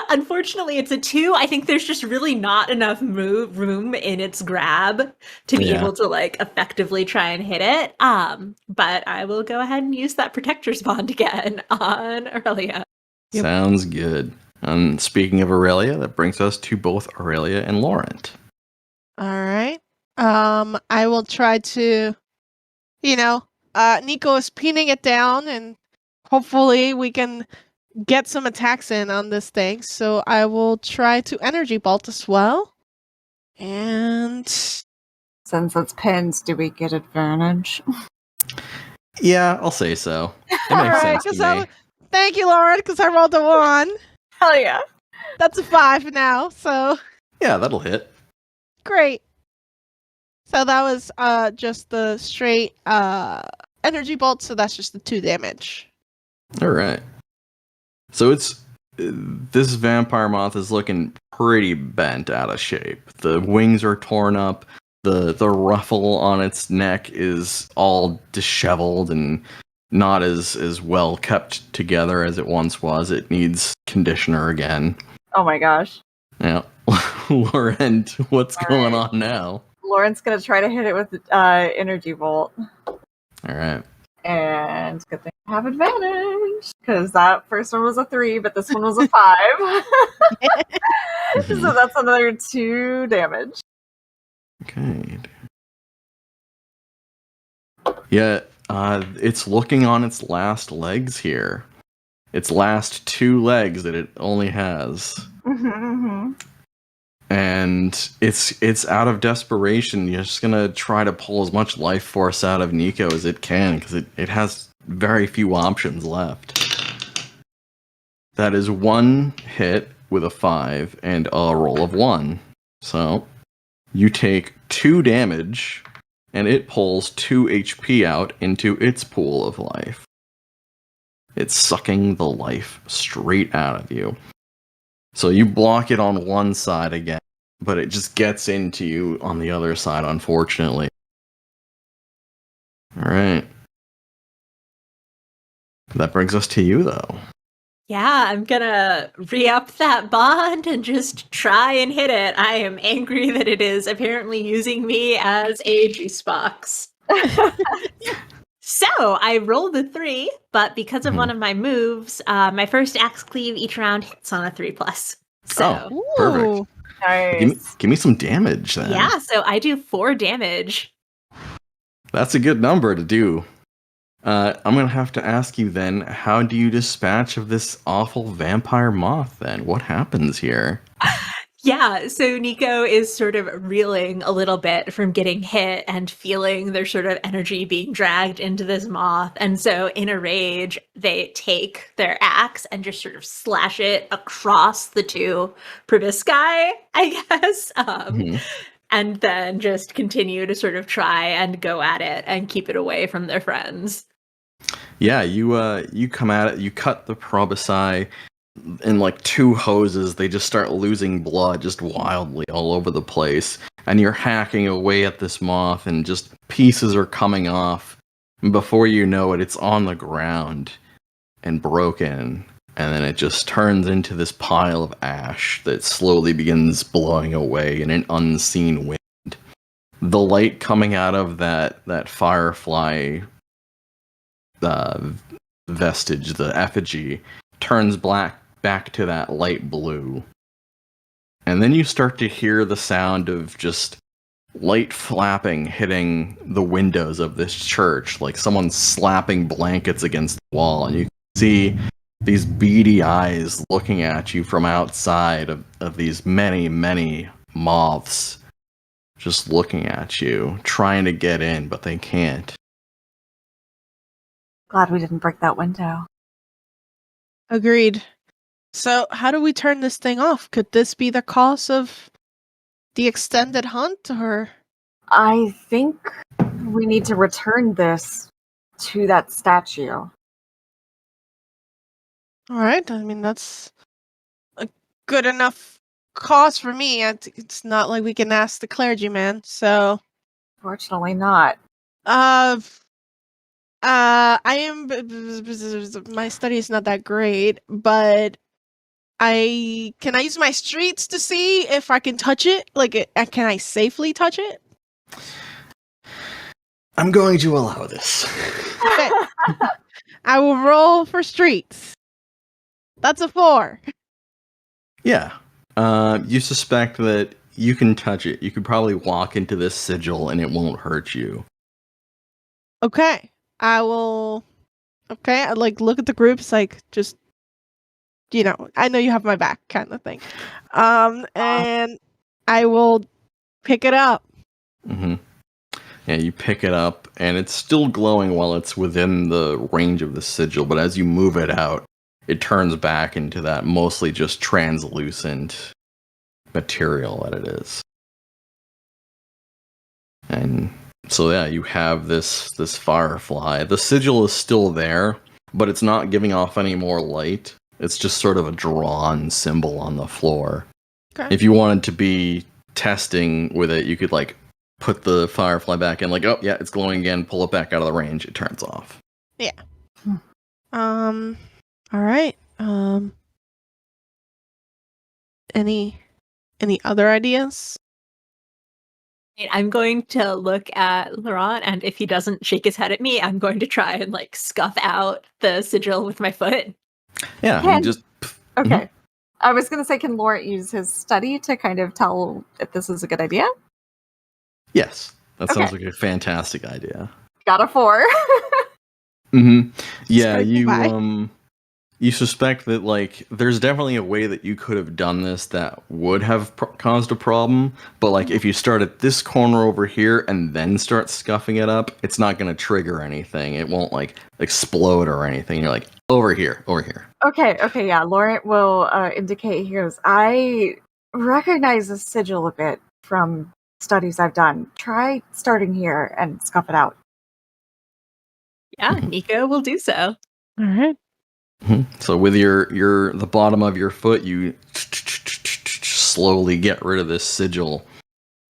Unfortunately, it's a 2. I think there's just really not enough room in its grab to be able to like effectively try and hit it. But I will go ahead and use that protector's bond again on Aurelia. Yep. Sounds good. And speaking of Aurelia, that brings us to both Aurelia and Laurent. All right. I will try to, Nico is pinning it down, and hopefully we can get some attacks in on this thing. So I will try to energy bolt as well. And Since it's pins, do we get advantage? Yeah, I'll say so. It makes sense to me. thank you, Lauren, because I rolled a 1. Hell yeah. That's a 5 now, so Yeah, that'll hit. great. So that was just the straight energy bolt, so that's just the 2 damage. All right. So this vampire moth is looking pretty bent out of shape. The wings are torn up. The ruffle on its neck is all disheveled and not as well kept together as it once was. It needs conditioner again. Oh my gosh. Yeah. Laurent, what's All going right. on now? Lauren's gonna try to hit it with energy bolt. All right. And good thing I have advantage, because that first one was a 3, but this one was a 5. So that's another 2 damage. Okay. Yeah, it's looking on its last legs here. Its last 2 legs that it only has. And it's out of desperation. You're just gonna try to pull as much life force out of Nico as it can, because it has very few options left. That is 1 hit with a 5 and a roll of 1. So you take 2 damage, and it pulls 2 HP out into its pool of life. It's sucking the life straight out of you. So you block it on one side again, but it just gets into you on the other side, unfortunately. Alright. That brings us to you, though. Yeah, I'm gonna re-up that bond and just try and hit it. I am angry that it is apparently using me as a juice box. So I rolled a 3, but because of one of my moves, my first axe cleave each round hits on a 3+. So Perfect. Nice. Give me some damage then. yeah, so I do 4 damage. That's a good number to do. I'm gonna have to ask you then, how do you dispatch of this awful vampire moth then? What happens here? Yeah, so Nico is sort of reeling a little bit from getting hit and feeling their sort of energy being dragged into this moth. And so in a rage, they take their axe and just sort of slash it across the 2 probosci, I guess. And then just continue to sort of try and go at it and keep it away from their friends. Yeah, you come at it, you cut the probosci in like 2 hoses. They just start losing blood just wildly all over the place, and you're hacking away at this moth and just pieces are coming off, and before you know it, it's on the ground and broken, and then it just turns into this pile of ash that slowly begins blowing away in an unseen wind. The light coming out of that firefly vestige, the effigy, turns back to that light blue. And then you start to hear the sound of just light flapping hitting the windows of this church, like someone slapping blankets against the wall, and you can see these beady eyes looking at you from outside of these many, many moths just looking at you, trying to get in, but they can't. Glad we didn't break that window. Agreed. So how do we turn this thing off? Could this be the cause of the extended hunt, or? I think we need to return this to that statue. All right. I mean, that's a good enough cause for me. It's not like we can ask the clergyman. So, Fortunately not. I am. My study is not that great, but can I use my streets to see if I can touch it? Like, can I safely touch it? I'm going to allow this. Okay. I will roll for streets. That's a 4. Yeah. You suspect that you can touch it. You could probably walk into this sigil and it won't hurt you. Okay. I will. Okay. I like look at the groups, like just, I know you have my back kind of thing. And I will pick it up. Mm-hmm. Yeah, you pick it up, and it's still glowing while it's within the range of the sigil, but as you move it out, it turns back into that mostly just translucent material that it is. And so yeah, you have this firefly. The sigil is still there, but it's not giving off any more light. It's just sort of a drawn symbol on the floor. Okay. If you wanted to be testing with it, you could like put the firefly back in, like, oh yeah, it's glowing again, pull it back out of the range, it turns off. Yeah. All right. Any other ideas? I'm going to look at Laurent, and if he doesn't shake his head at me, I'm going to try and like scuff out the sigil with my foot. Yeah, Can- you just Okay. I was going to say, can Laurent use his study to kind of tell if this is a good idea? yes, that sounds Okay. like a fantastic idea. Got a 4. Mm-hmm. Yeah, Scraping by. you suspect that like there's definitely a way that you could have done this that would have caused a problem, but like if you start at this corner over here and then start scuffing it up, it's not going to trigger anything. It won't like explode or anything. You're like over here. Okay, yeah. Laurent will indicate, he goes, I recognize the sigil a bit from studies I've done. Try starting here and scuff it out. Yeah, Nico will do so. All right. So with the bottom of your foot, you slowly get rid of this sigil.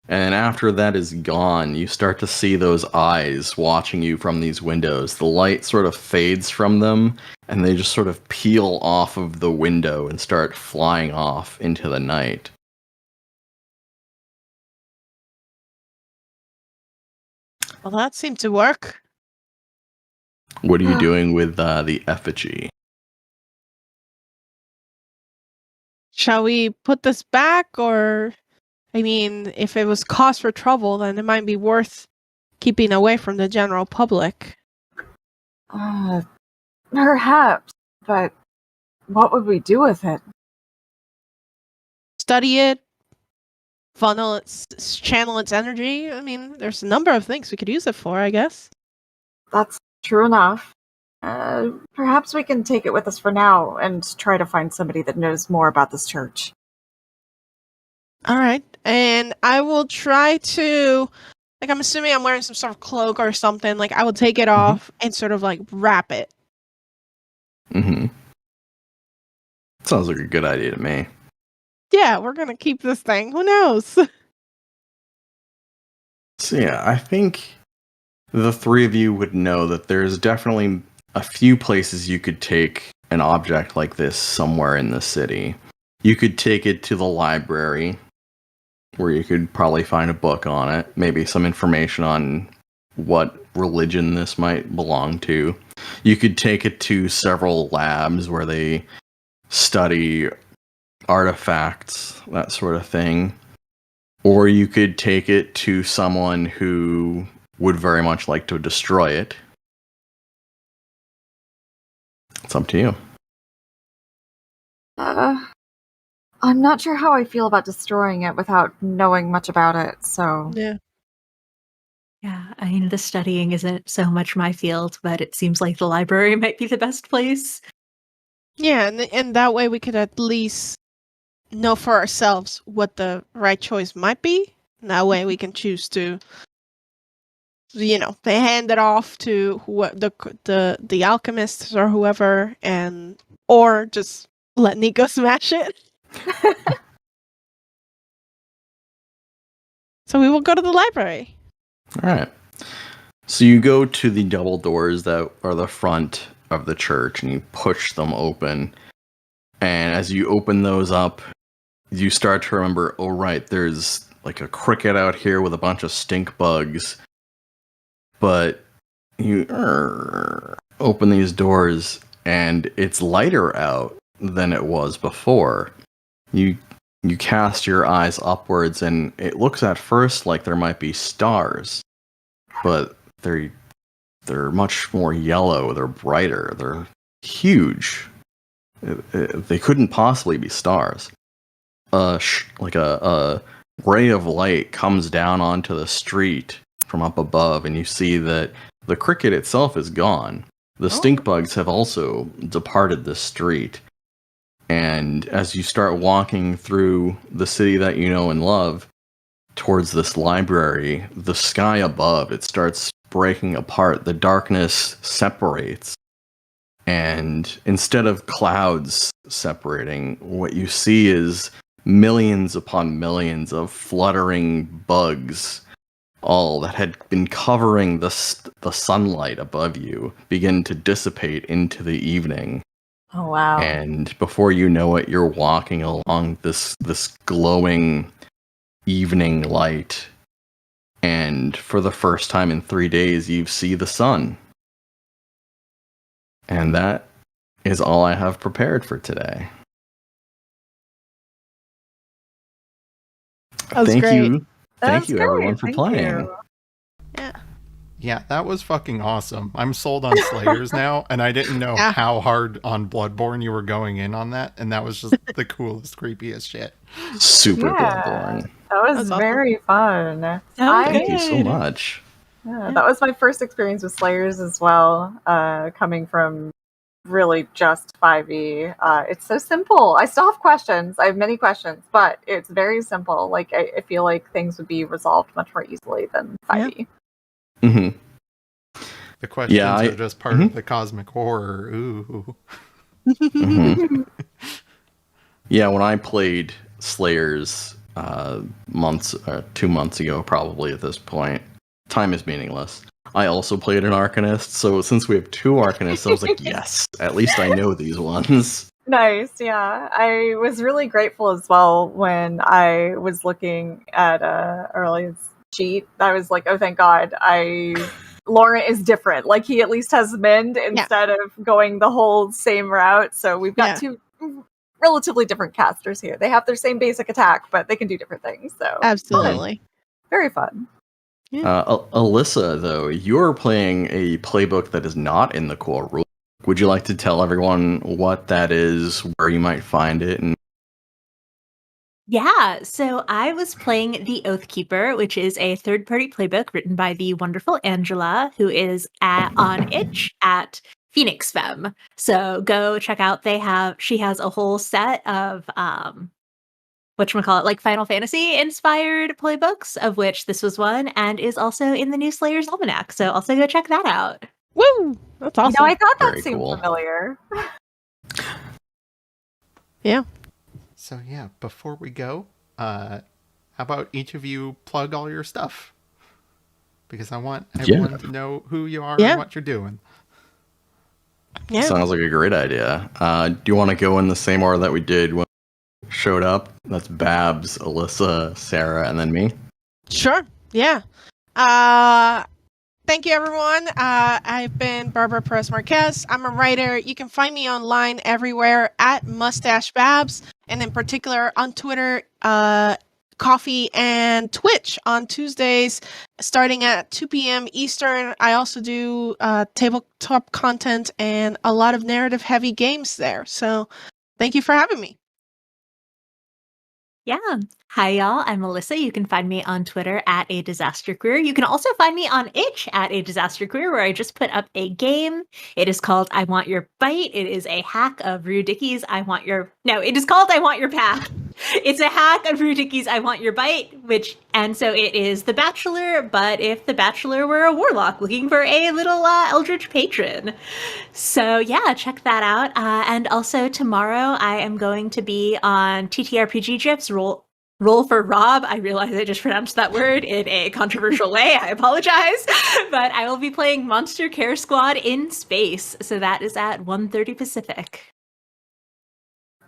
And after that is gone, you start to see those eyes watching you from these windows. The light sort of fades from them, and they just sort of peel off of the window and start flying off into the night. Well, that seemed to work. What are you doing with the effigy? Shall we put this back, or, I mean, if it was cause for trouble, then it might be worth keeping away from the general public. Perhaps, but what would we do with it? Study it, channel its energy. I mean, there's a number of things we could use it for, I guess. That's true enough. Perhaps we can take it with us for now and try to find somebody that knows more about this church. All right. And I will try to, like, I'm assuming I'm wearing some sort of cloak or something. Like, I will take it off and sort of, like, wrap it. Mm-hmm. Sounds like a good idea to me. Yeah, we're going to keep this thing. Who knows? So yeah, I think the three of you would know that there's definitely a few places you could take an object like this somewhere in the city. You could take it to the library, where you could probably find a book on it, maybe some information on what religion this might belong to. You could take it to several labs where they study artifacts, that sort of thing. Or you could take it to someone who would very much like to destroy it. It's up to you. I'm not sure how I feel about destroying it without knowing much about it, so... Yeah. Yeah, I mean, the studying isn't so much my field, but it seems like the library might be the best place. Yeah, and that way we could at least know for ourselves what the right choice might be. And that way we can choose to, they hand it off to the alchemists or whoever, or just let Nico smash it. So we will go to the library. All right. So you go to the double doors that are the front of the church and you push them open. And as you open those up, you start to remember, oh right, there's like a cricket out here with a bunch of stink bugs. But you open these doors and it's lighter out than it was before. You you cast your eyes upwards, and it looks at first like there might be stars, but they're much more yellow. They're brighter. They're huge. They couldn't possibly be stars. Like a ray of light comes down onto the street from up above, and you see that the cricket itself is gone. The stink bugs have also departed the street. And as you start walking through the city that you know and love towards this library, the sky above, it starts breaking apart. The darkness separates. And instead of clouds separating, what you see is millions upon millions of fluttering bugs, all that had been covering the sunlight above you, begin to dissipate into the evening. Oh, wow. And before you know it, you're walking along this glowing evening light. And for the first time in 3 days, you see the sun. And that is all I have prepared for today. That was Thank great. you. Thank you, everyone, for Thank playing. you. Yeah. Yeah, that was fucking awesome. I'm sold on Slayers now, and I didn't know Yeah. how hard on Bloodborne you were going in on that, and that was just the coolest, creepiest shit. Super Yeah. Bloodborne. That was That's awesome. very fun. Thank you so Good. much. Yeah, that was my first experience with Slayers as well, coming from really just 5e. It's so simple. I still have questions. I have many questions, but it's very simple. Like, I feel like things would be resolved much more easily than 5e. Mm-hmm. The questions Yeah, are just part of the cosmic horror. Ooh. Mm-hmm. Yeah, when I played Slayers 2 months ago, probably at this point, time is meaningless. I also played an Arcanist, so since we have 2 Arcanists, I was like, yes, at least I know these ones. Nice, yeah. I was really grateful as well when I was looking at Early's cheat. I was like, oh, thank God, Laurent is different. Like, he at least has mend instead of going the whole same route. So we've got 2 relatively different casters here. They have their same basic attack, but they can do different things. So Absolutely. very fun. Alyssa, though, you're playing a playbook that is not in the core rule. Would you like to tell everyone what that is, where you might find it, and Yeah, so I was playing the Oathkeeper, which is a third-party playbook written by the wonderful Angela, who is on itch at Phoenix Femme. So go check out. She has a whole set of whatchamacallit, like Final Fantasy inspired playbooks, of which this was one, and is also in the new Slayer's Almanac. So also go check that out. Woo! That's awesome. I thought that Very seemed cool. familiar. Yeah. So yeah, before we go, how about each of you plug all your stuff? Because I want everyone to know who you are and what you're doing. Yeah. Sounds like a great idea. Do you want to go in the same order that we did when we showed up? That's Babs, Alyssa, Sarah, and then me. Sure. Yeah. Thank you, everyone. I've been Barbara Perez Marquez. I'm a writer. You can find me online everywhere at Mustache Babs, and in particular on Twitter, Coffee, and Twitch on Tuesdays, starting at 2 p.m. Eastern. I also do tabletop content and a lot of narrative-heavy games there. So, thank you for having me. Yeah. Hi, y'all. I'm Alyssa. You can find me on Twitter at A Disaster Queer. You can also find me on itch at A Disaster Queer, where I just put up a game. It is called I Want Your Bite. It is a hack of Rudicky's it is called I Want Your Pack. It's a hack of Rudicky's I Want Your Bite, and so it is The Bachelor, but if The Bachelor were a warlock looking for a little eldritch patron. So yeah, check that out. And also tomorrow I am going to be on TTRPG Gyps Roll for Rob. I realize I just pronounced that word in a controversial way. I apologize. But I will be playing Monster Care Squad in space. So that is at 1:30 Pacific.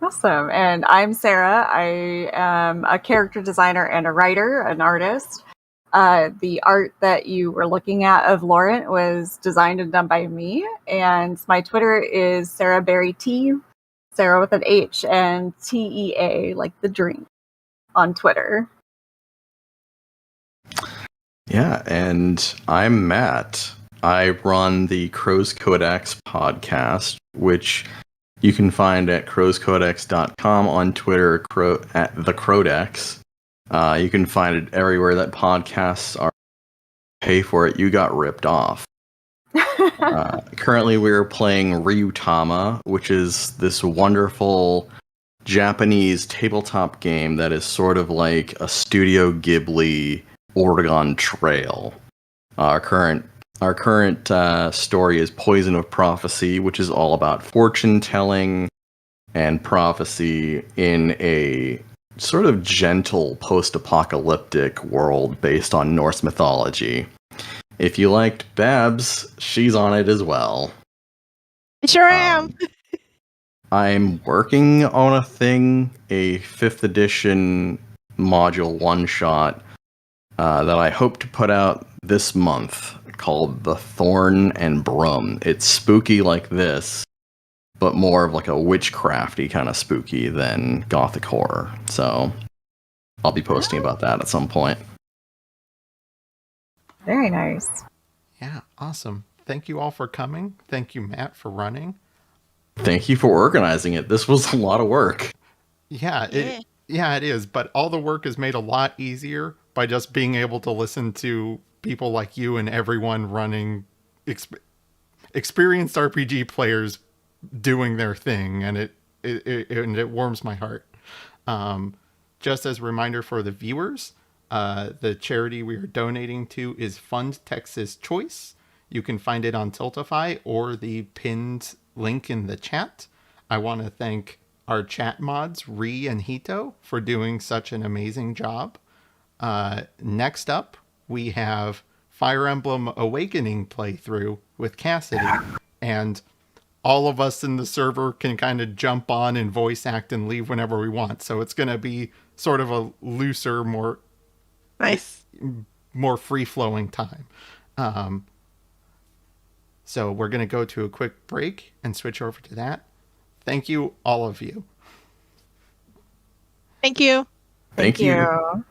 Awesome. And I'm Sarah. I am a character designer and a writer, an artist. The art that you were looking at of Laurent was designed and done by me. And my Twitter is Sarah Berry T, Sarah with an H, and TEA, like the drink. on Twitter. Yeah, and I'm Matt. I run the Crows Codex podcast, which you can find at crowscodex.com, on Twitter at the Codex. You can find it everywhere that podcasts are. Pay for it, you got ripped off. Currently, we're playing Ryutama, which is this wonderful Japanese tabletop game that is sort of like a Studio Ghibli Oregon Trail. Our current story is Poison of Prophecy, which is all about fortune telling and prophecy in a sort of gentle post-apocalyptic world based on Norse mythology. If you liked Babs, she's on it as well. I sure am. I'm working on a thing, a 5th edition module one-shot that I hope to put out this month, called The Thorn and Brum. It's spooky like this, but more of like a witchcrafty kind of spooky than gothic horror. So I'll be posting about that at some point. Very nice. Yeah, awesome. Thank you all for coming. Thank you, Matt, for running. Thank you for organizing it. This was a lot of work. Yeah, it is. But all the work is made a lot easier by just being able to listen to people like you and everyone running experienced RPG players doing their thing, and it warms my heart. Just as a reminder for the viewers, the charity we are donating to is Fund Texas Choice. You can find it on Tiltify or the pinned link in the chat. I want to thank our chat mods, Ree and Hito, for doing such an amazing job. Next up, we have Fire Emblem Awakening playthrough with Cassidy, and all of us in the server can kind of jump on and voice act and leave whenever we want. So it's going to be sort of a looser, more free-flowing time. So we're going to go to a quick break and switch over to that. Thank you, all of you. Thank you. Thank you.